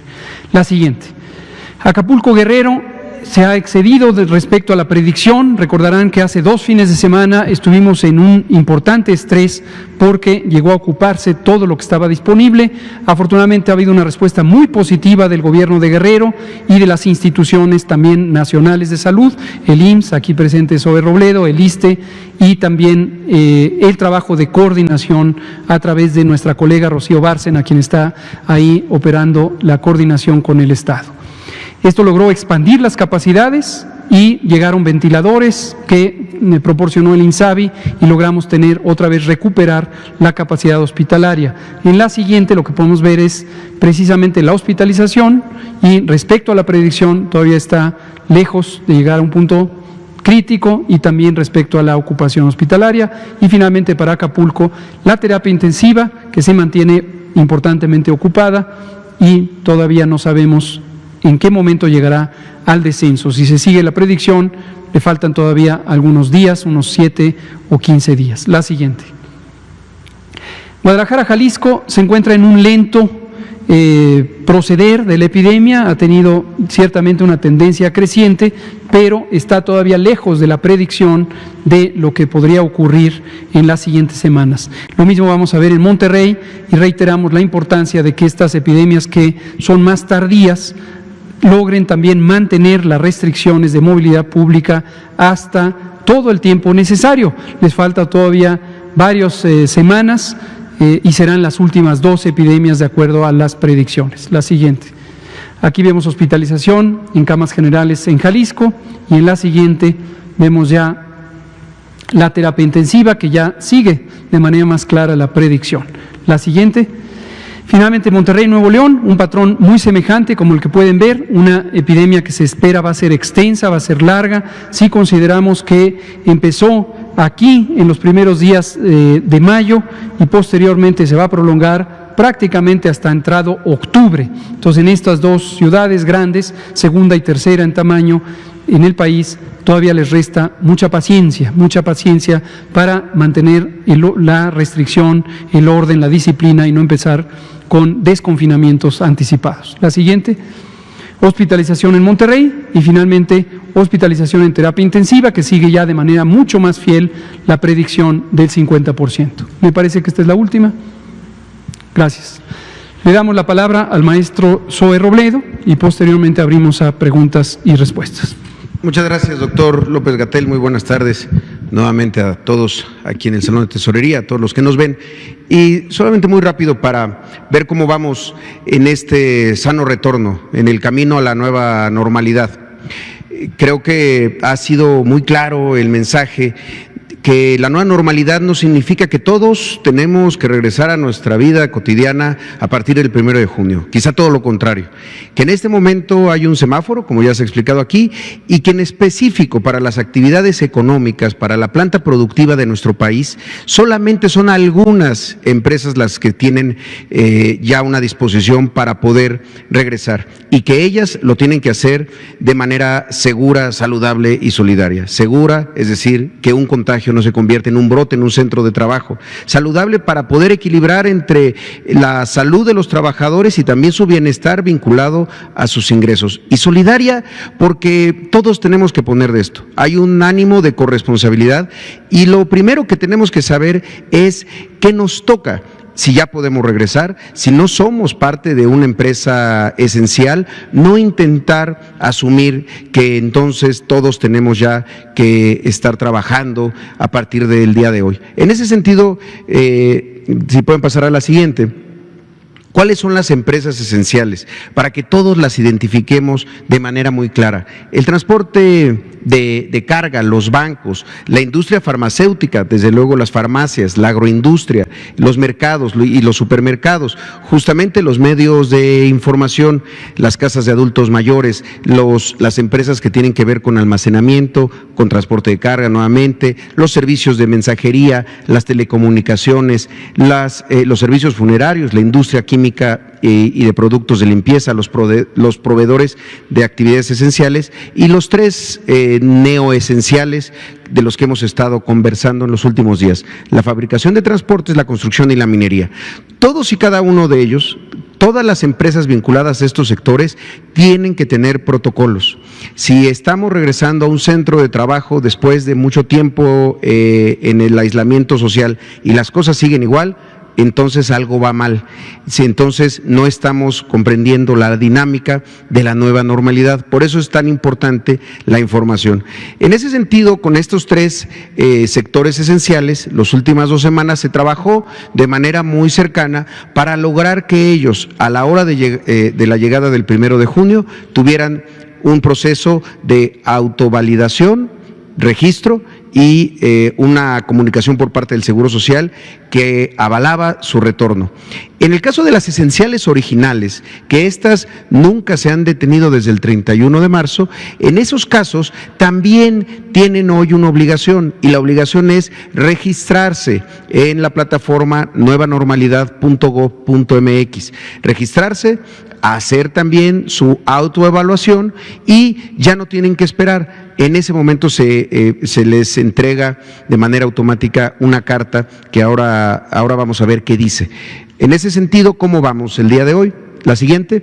La siguiente, Acapulco Guerrero se ha excedido respecto a la predicción. Recordarán que hace 2 fines de semana estuvimos en un importante estrés porque llegó a ocuparse todo lo que estaba disponible. Afortunadamente ha habido una respuesta muy positiva del gobierno de Guerrero y de las instituciones también nacionales de salud, el IMSS, aquí presente Zoe Robledo, el ISSSTE, y también el trabajo de coordinación a través de nuestra colega Rocío Bárcena, quien está ahí operando la coordinación con el Estado. Esto logró expandir las capacidades y llegaron ventiladores que proporcionó el INSABI y logramos otra vez recuperar la capacidad hospitalaria. En la siguiente lo que podemos ver es precisamente la hospitalización y respecto a la predicción todavía está lejos de llegar a un punto crítico y también respecto a la ocupación hospitalaria. Y finalmente para Acapulco la terapia intensiva que se mantiene importantemente ocupada y todavía no sabemos en qué momento llegará al descenso. Si se sigue la predicción, le faltan todavía algunos días, unos 7 o 15 días. La siguiente. Guadalajara, Jalisco, se encuentra en un lento proceder de la epidemia, ha tenido ciertamente una tendencia creciente, pero está todavía lejos de la predicción de lo que podría ocurrir en las siguientes semanas. Lo mismo vamos a ver en Monterrey y reiteramos la importancia de que estas epidemias que son más tardías logren también mantener las restricciones de movilidad pública hasta todo el tiempo necesario. Les falta todavía varias semanas y serán las últimas 2 epidemias de acuerdo a las predicciones. La siguiente. Aquí vemos hospitalización en camas generales en Jalisco y en la siguiente vemos ya la terapia intensiva que ya sigue de manera más clara la predicción. La siguiente. Finalmente, Monterrey, Nuevo León, un patrón muy semejante como el que pueden ver, una epidemia que se espera va a ser extensa, va a ser larga. Si consideramos que empezó aquí en los primeros días de mayo y posteriormente se va a prolongar prácticamente hasta entrado octubre. Entonces, en estas 2 ciudades grandes, segunda y tercera en tamaño, en el país todavía les resta mucha paciencia para mantener la restricción, el orden, la disciplina y no empezar con desconfinamientos anticipados. La siguiente, hospitalización en Monterrey y finalmente hospitalización en terapia intensiva, que sigue ya de manera mucho más fiel la predicción del 50%. Me parece que esta es la última. Gracias. Le damos la palabra al maestro Zoe Robledo y posteriormente abrimos a preguntas y respuestas. Muchas gracias, doctor López-Gatell. Muy buenas tardes nuevamente a todos aquí en el Salón de Tesorería, a todos los que nos ven. Y solamente muy rápido para ver cómo vamos en este sano retorno, en el camino a la nueva normalidad. Creo que ha sido muy claro el mensaje que la nueva normalidad no significa que todos tenemos que regresar a nuestra vida cotidiana a partir del 1 de junio, quizá todo lo contrario, que en este momento hay un semáforo, como ya se ha explicado aquí, y que en específico para las actividades económicas, para la planta productiva de nuestro país, solamente son algunas empresas las que tienen ya una disposición para poder regresar y que ellas lo tienen que hacer de manera segura, saludable y solidaria. Segura, es decir, que un contagio no se convierte en un brote en un centro de trabajo. Saludable para poder equilibrar entre la salud de los trabajadores y también su bienestar vinculado a sus ingresos. Y solidaria porque todos tenemos que poner de esto. Hay un ánimo de corresponsabilidad y lo primero que tenemos que saber es qué nos toca. Si ya podemos regresar, si no somos parte de una empresa esencial, no intentar asumir que entonces todos tenemos ya que estar trabajando a partir del día de hoy. En ese sentido, si pueden pasar a la siguiente. ¿Cuáles son las empresas esenciales? Para que todos las identifiquemos de manera muy clara. El transporte de carga, los bancos, la industria farmacéutica, desde luego las farmacias, la agroindustria, los mercados y los supermercados, justamente los medios de información, las casas de adultos mayores, las empresas que tienen que ver con almacenamiento, con transporte de carga nuevamente, los servicios de mensajería, las telecomunicaciones, los servicios funerarios, la industria química y de productos de limpieza, los proveedores de actividades esenciales y los tres neoesenciales de los que hemos estado conversando en los últimos días: la fabricación de transportes, la construcción y la minería. Todos y cada uno de ellos, todas las empresas vinculadas a estos sectores tienen que tener protocolos. Si estamos regresando a un centro de trabajo después de mucho tiempo en el aislamiento social y las cosas siguen igual, entonces algo va mal. Si entonces no estamos comprendiendo la dinámica de la nueva normalidad. Por eso es tan importante la información. En ese sentido, con estos tres sectores esenciales, las últimas 2 semanas se trabajó de manera muy cercana para lograr que ellos, a la hora de la llegada del 1 de junio, tuvieran un proceso de autovalidación, registro y una comunicación por parte del Seguro Social que avalaba su retorno. En el caso de las esenciales originales, que estas nunca se han detenido desde el 31 de marzo, en esos casos también tienen hoy una obligación, y la obligación es registrarse en la plataforma nuevanormalidad.gov.mx, registrarse, hacer también su autoevaluación y ya no tienen que esperar. En ese momento se les entrega de manera automática una carta que ahora vamos a ver qué dice. En ese sentido, ¿cómo vamos el día de hoy? La siguiente.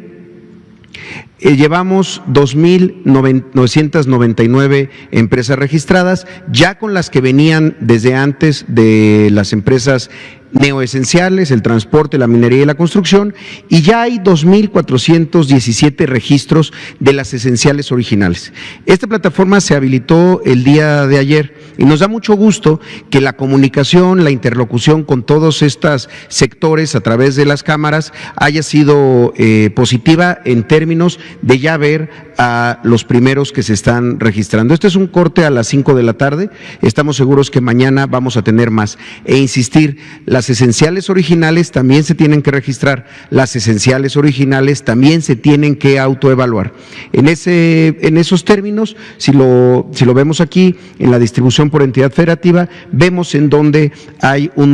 Llevamos 2.999 empresas registradas, ya con las que venían desde antes de las empresas neoesenciales, el transporte, la minería y la construcción, y ya hay 2.417 registros de las esenciales originales. Esta plataforma se habilitó el día de ayer y nos da mucho gusto que la comunicación, la interlocución con todos estos sectores a través de las cámaras haya sido positiva en términos de ya ver a los primeros que se están registrando. Este es un corte a las 5 de la tarde, estamos seguros que mañana vamos a tener más. E insistir, las esenciales originales también se tienen que registrar, las esenciales originales también se tienen que autoevaluar. En esos términos, si lo vemos aquí en la distribución por entidad federativa, vemos en donde hay un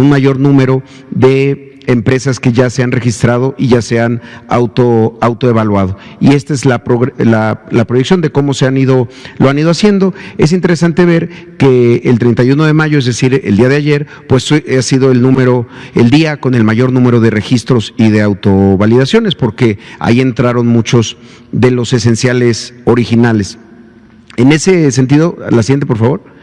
mayor número de empresas que ya se han registrado y ya se han autoevaluado. Y esta es la proyección de cómo lo han ido haciendo. Es interesante ver que el 31 de mayo, es decir, el día de ayer, pues ha sido el día con el mayor número de registros y de autovalidaciones, porque ahí entraron muchos de los esenciales originales. En ese sentido, la siguiente, por favor.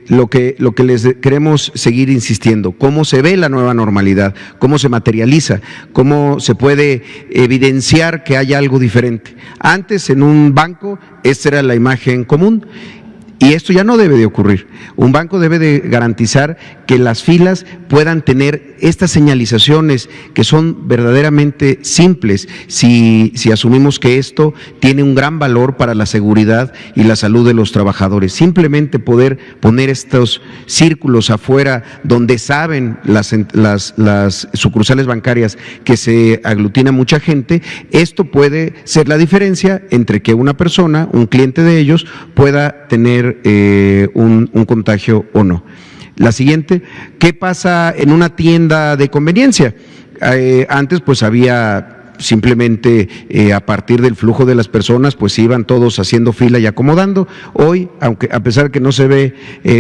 Lo que les queremos seguir insistiendo, cómo se ve la nueva normalidad, cómo se materializa, cómo se puede evidenciar que hay algo diferente. Antes, en un banco, esta era la imagen común. Y esto ya no debe de ocurrir. Un banco debe de garantizar que las filas puedan tener estas señalizaciones que son verdaderamente simples, si asumimos que esto tiene un gran valor para la seguridad y la salud de los trabajadores. Simplemente poder poner estos círculos afuera donde saben las sucursales bancarias que se aglutina mucha gente, esto puede ser la diferencia entre que una persona, un cliente de ellos, pueda tener un contagio o no. La siguiente, ¿qué pasa en una tienda de conveniencia? Antes pues había simplemente a partir del flujo de las personas, pues iban todos haciendo fila y acomodando. Hoy, aunque a pesar que no se ve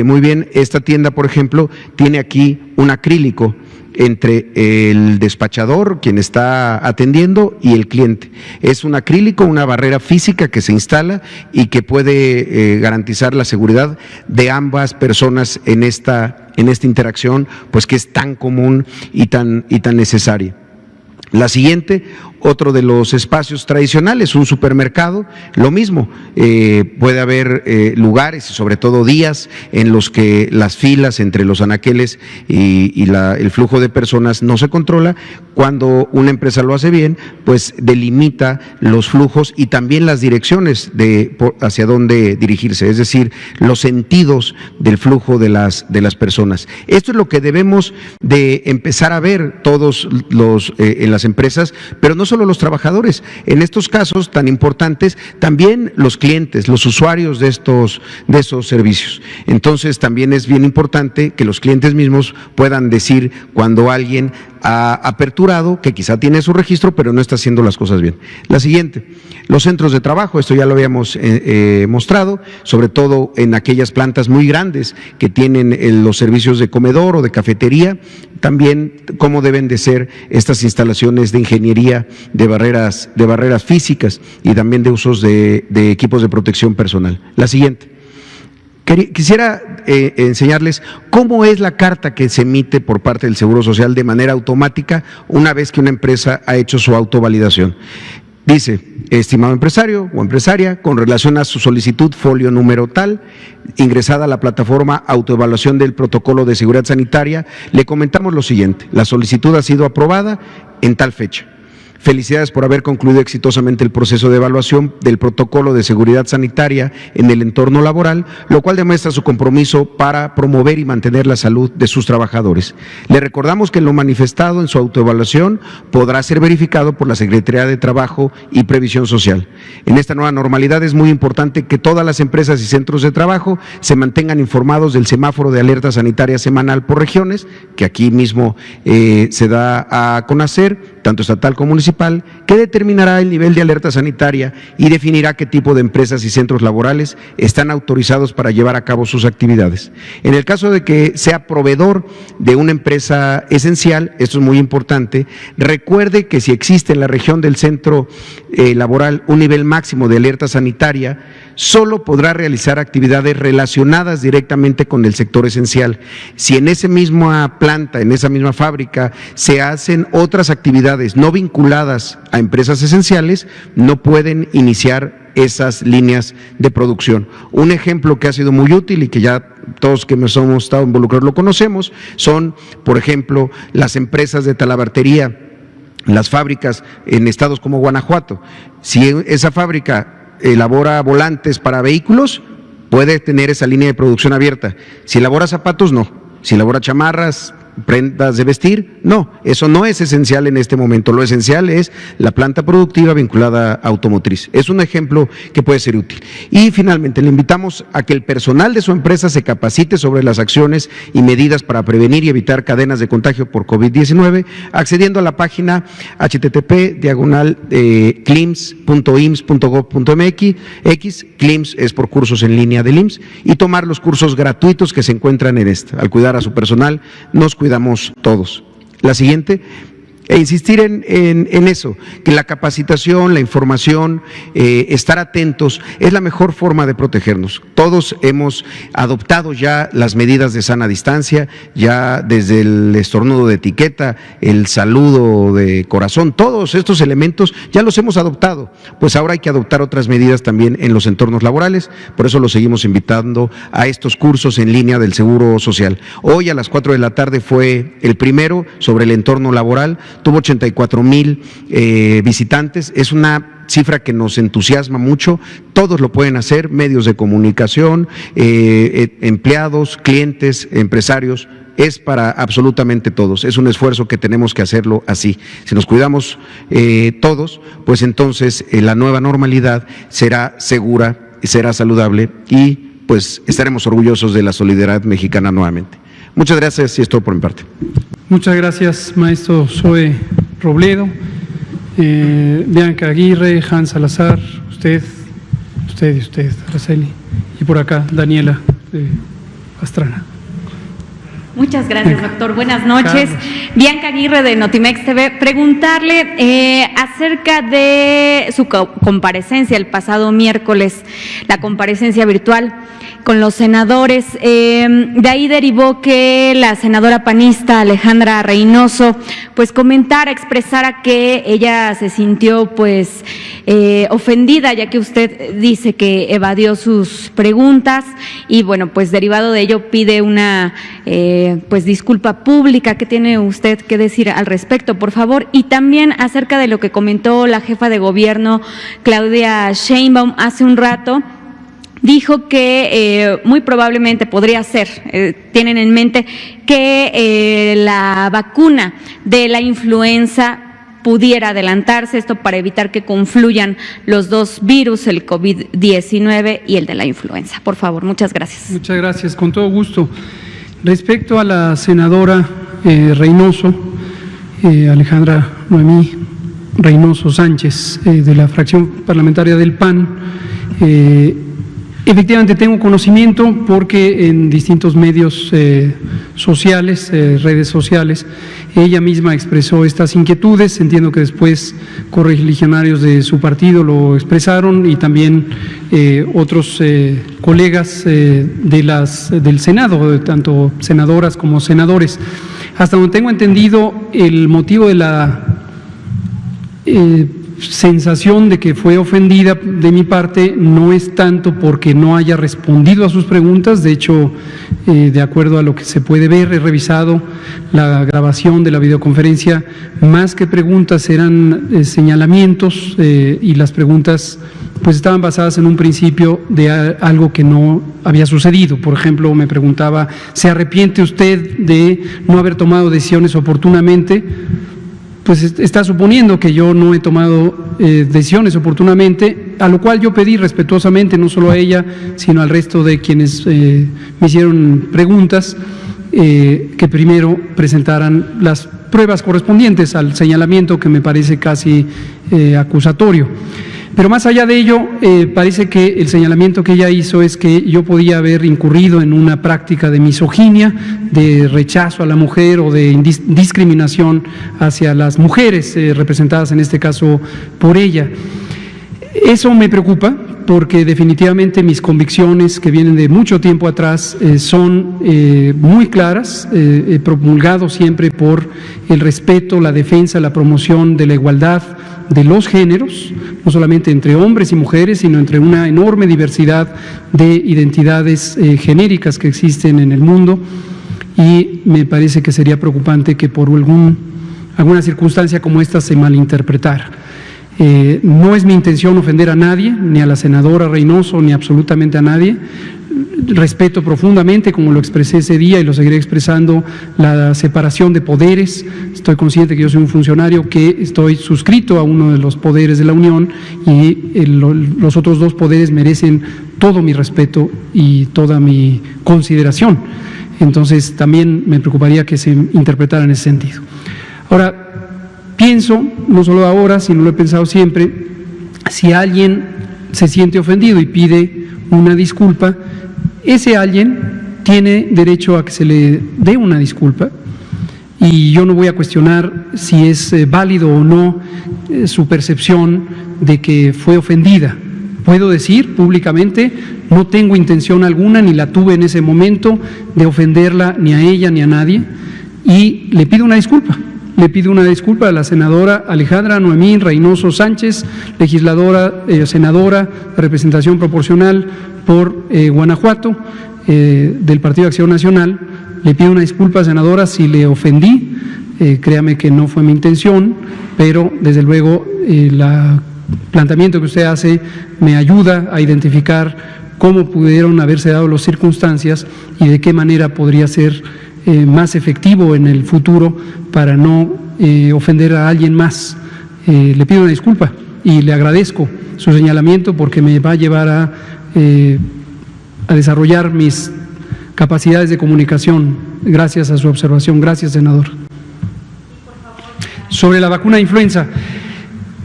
muy bien, esta tienda, por ejemplo, tiene aquí un acrílico entre el despachador, quien está atendiendo, y el cliente. Es un acrílico, una barrera física que se instala y que puede garantizar la seguridad de ambas personas en esta interacción, pues que es tan común y tan necesaria. La siguiente, otro de los espacios tradicionales, un supermercado, lo mismo, puede haber lugares y sobre todo días en los que las filas entre los anaqueles y el flujo de personas no se controla. Cuando una empresa lo hace bien, pues delimita los flujos y también las direcciones hacia dónde dirigirse, es decir, los sentidos del flujo de las personas. Esto es lo que debemos de empezar a ver todos en las empresas, pero no solo los trabajadores. En estos casos tan importantes, también los clientes, los usuarios de esos servicios. Entonces, también es bien importante que los clientes mismos puedan decir cuando alguien ha aperturado, que quizá tiene su registro, pero no está haciendo las cosas bien. La siguiente, los centros de trabajo, esto ya lo habíamos mostrado, sobre todo en aquellas plantas muy grandes que tienen los servicios de comedor o de cafetería, también cómo deben de ser estas instalaciones de ingeniería de barreras físicas y también de usos de equipos de protección personal. La siguiente. Quisiera enseñarles cómo es la carta que se emite por parte del Seguro Social de manera automática una vez que una empresa ha hecho su autovalidación. Dice, estimado empresario o empresaria, con relación a su solicitud folio número tal, ingresada a la plataforma autoevaluación del protocolo de seguridad sanitaria, le comentamos lo siguiente: la solicitud ha sido aprobada en tal fecha. Felicidades por haber concluido exitosamente el proceso de evaluación del protocolo de seguridad sanitaria en el entorno laboral, lo cual demuestra su compromiso para promover y mantener la salud de sus trabajadores. Le recordamos que lo manifestado en su autoevaluación podrá ser verificado por la Secretaría de Trabajo y Previsión Social. En esta nueva normalidad es muy importante que todas las empresas y centros de trabajo se mantengan informados del semáforo de alerta sanitaria semanal por regiones, que aquí mismo se da a conocer, tanto estatal como municipal, que determinará el nivel de alerta sanitaria y definirá qué tipo de empresas y centros laborales están autorizados para llevar a cabo sus actividades. En el caso de que sea proveedor de una empresa esencial, esto es muy importante, recuerde que si existe en la región del centro laboral un nivel máximo de alerta sanitaria, solo podrá realizar actividades relacionadas directamente con el sector esencial. Si en esa misma planta, en esa misma fábrica, se hacen otras actividades no vinculadas a empresas esenciales, no pueden iniciar esas líneas de producción. Un ejemplo que ha sido muy útil y que ya todos que hemos estado involucrados lo conocemos, son, por ejemplo, las empresas de talabartería, las fábricas en estados como Guanajuato. Si esa fábrica elabora volantes para vehículos, puede tener esa línea de producción abierta. Si elabora zapatos, no. Si elabora chamarras, prendas de vestir. No, eso no es esencial en este momento. Lo esencial es la planta productiva vinculada a automotriz. Es un ejemplo que puede ser útil. Y finalmente, le invitamos a que el personal de su empresa se capacite sobre las acciones y medidas para prevenir y evitar cadenas de contagio por COVID-19, accediendo a la página http://clims.ims.gov.mx, CLIMS es por cursos en línea del IMSS, y tomar los cursos gratuitos que se encuentran en esta. Al cuidar a su personal, nos cuidamos todos. La siguiente. E insistir en eso, que la capacitación, la información, estar atentos es la mejor forma de protegernos. Todos hemos adoptado ya las medidas de sana distancia, ya desde el estornudo de etiqueta, el saludo de corazón, todos estos elementos ya los hemos adoptado. Pues ahora hay que adoptar otras medidas también en los entornos laborales, por eso los seguimos invitando a estos cursos en línea del Seguro Social. Hoy a las 4 de la tarde fue el primero sobre el entorno laboral. Tuvo 84,000 visitantes, es una cifra que nos entusiasma mucho. Todos lo pueden hacer, medios de comunicación, empleados, clientes, empresarios. Es para absolutamente todos, es un esfuerzo que tenemos que hacerlo así. Si nos cuidamos todos, pues entonces la nueva normalidad será segura, será saludable y pues estaremos orgullosos de la solidaridad mexicana nuevamente. Muchas gracias y es todo por mi parte. Muchas gracias, maestro Zoe Robledo, Bianca Aguirre, Hans Salazar, usted, Araceli, y por acá, Daniela Pastrana. Muchas gracias, doctor. Buenas noches. Carlos. Bianca Aguirre de Notimex TV. Preguntarle acerca de su comparecencia el pasado miércoles, la comparecencia virtual con los senadores. De ahí derivó que la senadora panista Alejandra Reynoso pues expresara que ella se sintió pues ofendida, ya que usted dice que evadió sus preguntas y bueno, pues derivado de ello pide una pues disculpa pública. ¿Qué tiene usted que decir al respecto, por favor? Y también acerca de lo que comentó la jefa de gobierno Claudia Sheinbaum hace un rato. Dijo que muy probablemente podría ser, tienen en mente que la vacuna de la influenza pudiera adelantarse, esto para evitar que confluyan los dos virus, el COVID-19 y el de la influenza. Por favor, muchas gracias. Muchas gracias, con todo gusto. Respecto a la senadora Reynoso, Alejandra Noemí Reynoso Sánchez, de la fracción parlamentaria del PAN, efectivamente tengo conocimiento porque en distintos medios sociales, redes sociales, ella misma expresó estas inquietudes. Entiendo que después correligionarios de su partido lo expresaron y también otros colegas del Senado, tanto senadoras como senadores. Hasta donde tengo entendido, el motivo de la sensación de que fue ofendida de mi parte no es tanto porque no haya respondido a sus preguntas. De hecho, de acuerdo a lo que se puede ver, he revisado la grabación de la videoconferencia, más que preguntas eran señalamientos y las preguntas pues estaban basadas en un principio de algo que no había sucedido. Por ejemplo, me preguntaba, ¿se arrepiente usted de no haber tomado decisiones oportunamente? Pues está suponiendo que yo no he tomado decisiones oportunamente, a lo cual yo pedí respetuosamente, no solo a ella, sino al resto de quienes me hicieron preguntas, que primero presentaran las pruebas correspondientes al señalamiento que me parece casi acusatorio. Pero más allá de ello, parece que el señalamiento que ella hizo es que yo podía haber incurrido en una práctica de misoginia, de rechazo a la mujer o de discriminación hacia las mujeres, representadas en este caso por ella. Eso me preocupa porque definitivamente mis convicciones, que vienen de mucho tiempo atrás, son muy claras. He promulgado siempre por el respeto, la defensa, la promoción de la igualdad de los géneros, no solamente entre hombres y mujeres, sino entre una enorme diversidad de identidades genéricas que existen en el mundo, y me parece que sería preocupante que por alguna circunstancia como esta se malinterpretara. No es mi intención ofender a nadie, ni a la senadora Reynoso, ni absolutamente a nadie. respeto profundamente, como lo expresé ese día y lo seguiré expresando, la separación de poderes. Estoy consciente que yo soy un funcionario que estoy suscrito a uno de los poderes de la Unión y los otros dos poderes merecen todo mi respeto y toda mi consideración. Entonces también me preocuparía que se interpretara en ese sentido. Ahora, pienso, no solo ahora, sino lo he pensado siempre, si alguien se siente ofendido y pide una disculpa, ese alguien tiene derecho a que se le dé una disculpa y yo no voy a cuestionar si es válido o no su percepción de que fue ofendida. Puedo decir públicamente, no tengo intención alguna, ni la tuve en ese momento, de ofenderla ni a ella ni a nadie, y le pido una disculpa. Le pido una disculpa a la senadora Alejandra Noemí Reynoso Sánchez, legisladora, senadora de representación proporcional por Guanajuato, del Partido Acción Nacional. Le pido una disculpa, senadora, si le ofendí, créame que no fue mi intención, pero desde luego el planteamiento que usted hace me ayuda a identificar cómo pudieron haberse dado las circunstancias y de qué manera podría ser más efectivo en el futuro para no ofender a alguien más. Le pido una disculpa y le agradezco su señalamiento porque me va a llevar a desarrollar mis capacidades de comunicación. Gracias a su observación. Gracias, senador. Sobre la vacuna de influenza,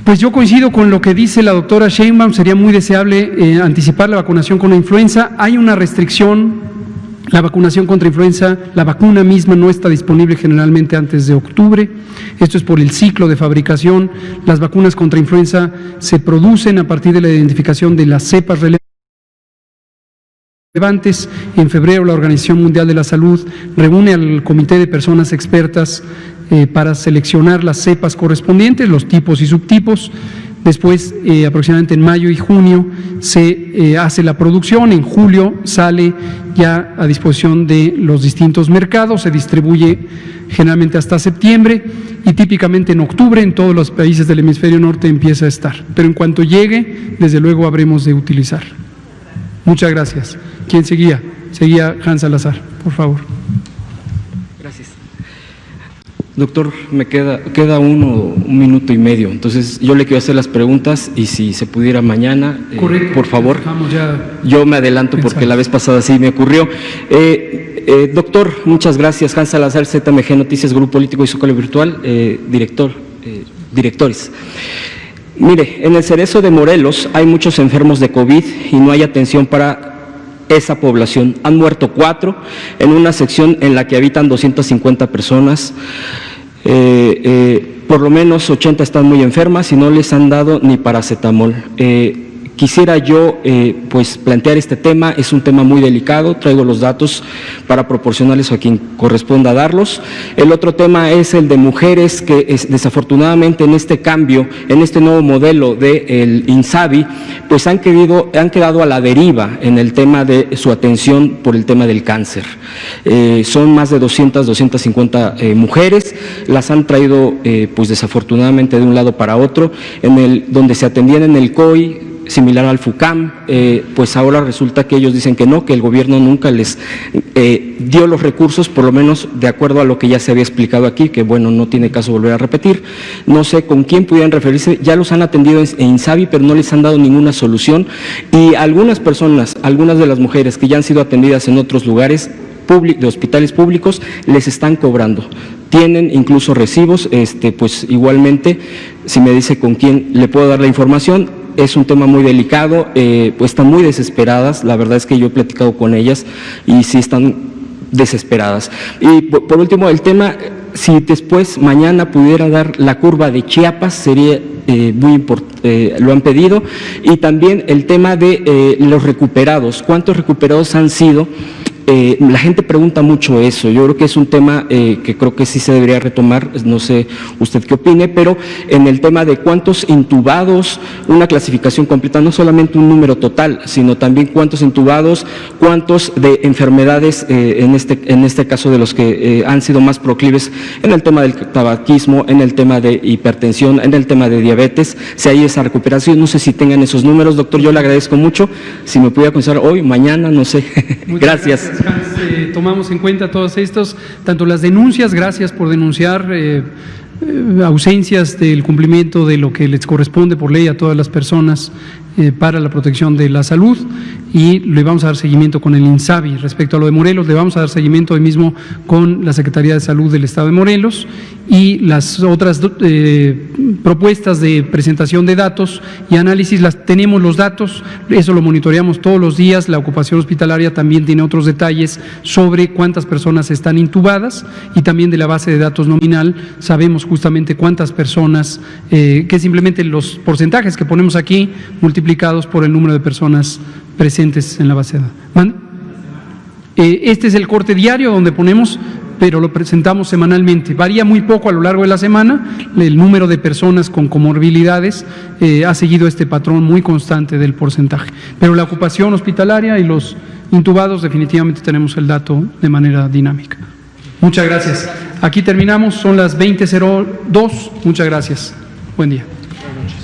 pues yo coincido con lo que dice la doctora Sheinbaum, sería muy deseable anticipar la vacunación con la influenza. Hay una restricción. La vacunación contra influenza, la vacuna misma no está disponible generalmente antes de octubre. Esto es por el ciclo de fabricación. Las vacunas contra influenza se producen a partir de la identificación de las cepas relevantes. En febrero, la Organización Mundial de la Salud reúne al comité de personas expertas para seleccionar las cepas correspondientes, los tipos y subtipos. Después, aproximadamente en mayo y junio, se hace la producción. En julio sale ya a disposición de los distintos mercados, se distribuye generalmente hasta septiembre y típicamente en octubre en todos los países del hemisferio norte empieza a estar. Pero en cuanto llegue, desde luego habremos de utilizar. Muchas gracias. ¿Quién seguía? Seguía Hans Salazar, por favor. Gracias. Doctor, me queda un minuto y medio, entonces yo le quiero hacer las preguntas y si se pudiera mañana, por favor. Yo me adelanto porque la vez pasada sí me ocurrió. Doctor, muchas gracias. Hans Salazar, ZMG Noticias, Grupo Político y Zócalo Virtual, directores. Mire, en el Cerezo de Morelos hay muchos enfermos de COVID y no hay atención para esa población. Han muerto 4 en una sección en la que habitan 250 personas. Por lo menos 80 están muy enfermas y no les han dado ni paracetamol. Quisiera yo pues plantear este tema, es un tema muy delicado, traigo los datos para proporcionarles a quien corresponda darlos. El otro tema es el de mujeres que desafortunadamente en este cambio, en este nuevo modelo del INSABI, pues han quedado a la deriva en el tema de su atención por el tema del cáncer. Son más de 250 mujeres, las han traído pues desafortunadamente de un lado para otro, donde se atendían en el COI, similar al FUCAM, pues ahora resulta que ellos dicen que no, que el gobierno nunca les dio los recursos, por lo menos de acuerdo a lo que ya se había explicado aquí, que bueno, no tiene caso volver a repetir. No sé con quién pudieran referirse, ya los han atendido en INSABI, pero no les han dado ninguna solución, y algunas personas, algunas de las mujeres que ya han sido atendidas en otros lugares de hospitales públicos, les están cobrando. Tienen incluso recibos, pues igualmente, si me dice con quién le puedo dar la información. Es un tema muy delicado, pues están muy desesperadas, la verdad es que yo he platicado con ellas y sí están desesperadas. Y por último, el tema, si después mañana pudiera dar la curva de Chiapas, sería muy importante, lo han pedido, y también el tema de los recuperados, ¿cuántos recuperados han sido? la gente pregunta mucho eso. Yo creo que es un tema que creo que sí se debería retomar, no sé usted qué opine, pero en el tema de cuántos intubados, una clasificación completa, no solamente un número total, sino también cuántos intubados, cuántos de enfermedades, en este caso de los que han sido más proclives en el tema del tabaquismo, en el tema de hipertensión, en el tema de diabetes, si hay esa recuperación. No sé si tengan esos números, doctor, yo le agradezco mucho. Si me pudiera contestar hoy, mañana, no sé. Gracias. Hans. Tomamos en cuenta todos estos, tanto las denuncias, gracias por denunciar ausencias del cumplimiento de lo que les corresponde por ley a todas las personas para la protección de la salud, y le vamos a dar seguimiento con el INSABI. Respecto a lo de Morelos, le vamos a dar seguimiento hoy mismo con la Secretaría de Salud del Estado de Morelos, y las otras propuestas de presentación de datos y análisis, tenemos los datos, eso lo monitoreamos todos los días. La ocupación hospitalaria también tiene otros detalles sobre cuántas personas están intubadas, y también de la base de datos nominal sabemos justamente cuántas personas, que simplemente los porcentajes que ponemos aquí multiplicados por el número de personas presentes en la base de datos. Este es el corte diario donde ponemos, pero lo presentamos semanalmente. Varía muy poco a lo largo de la semana. El número de personas con comorbilidades ha seguido este patrón muy constante del porcentaje. Pero la ocupación hospitalaria y los intubados, definitivamente tenemos el dato de manera dinámica. Muchas gracias. Aquí terminamos, son las 20:02. Muchas gracias. Buen día. Buenas noches.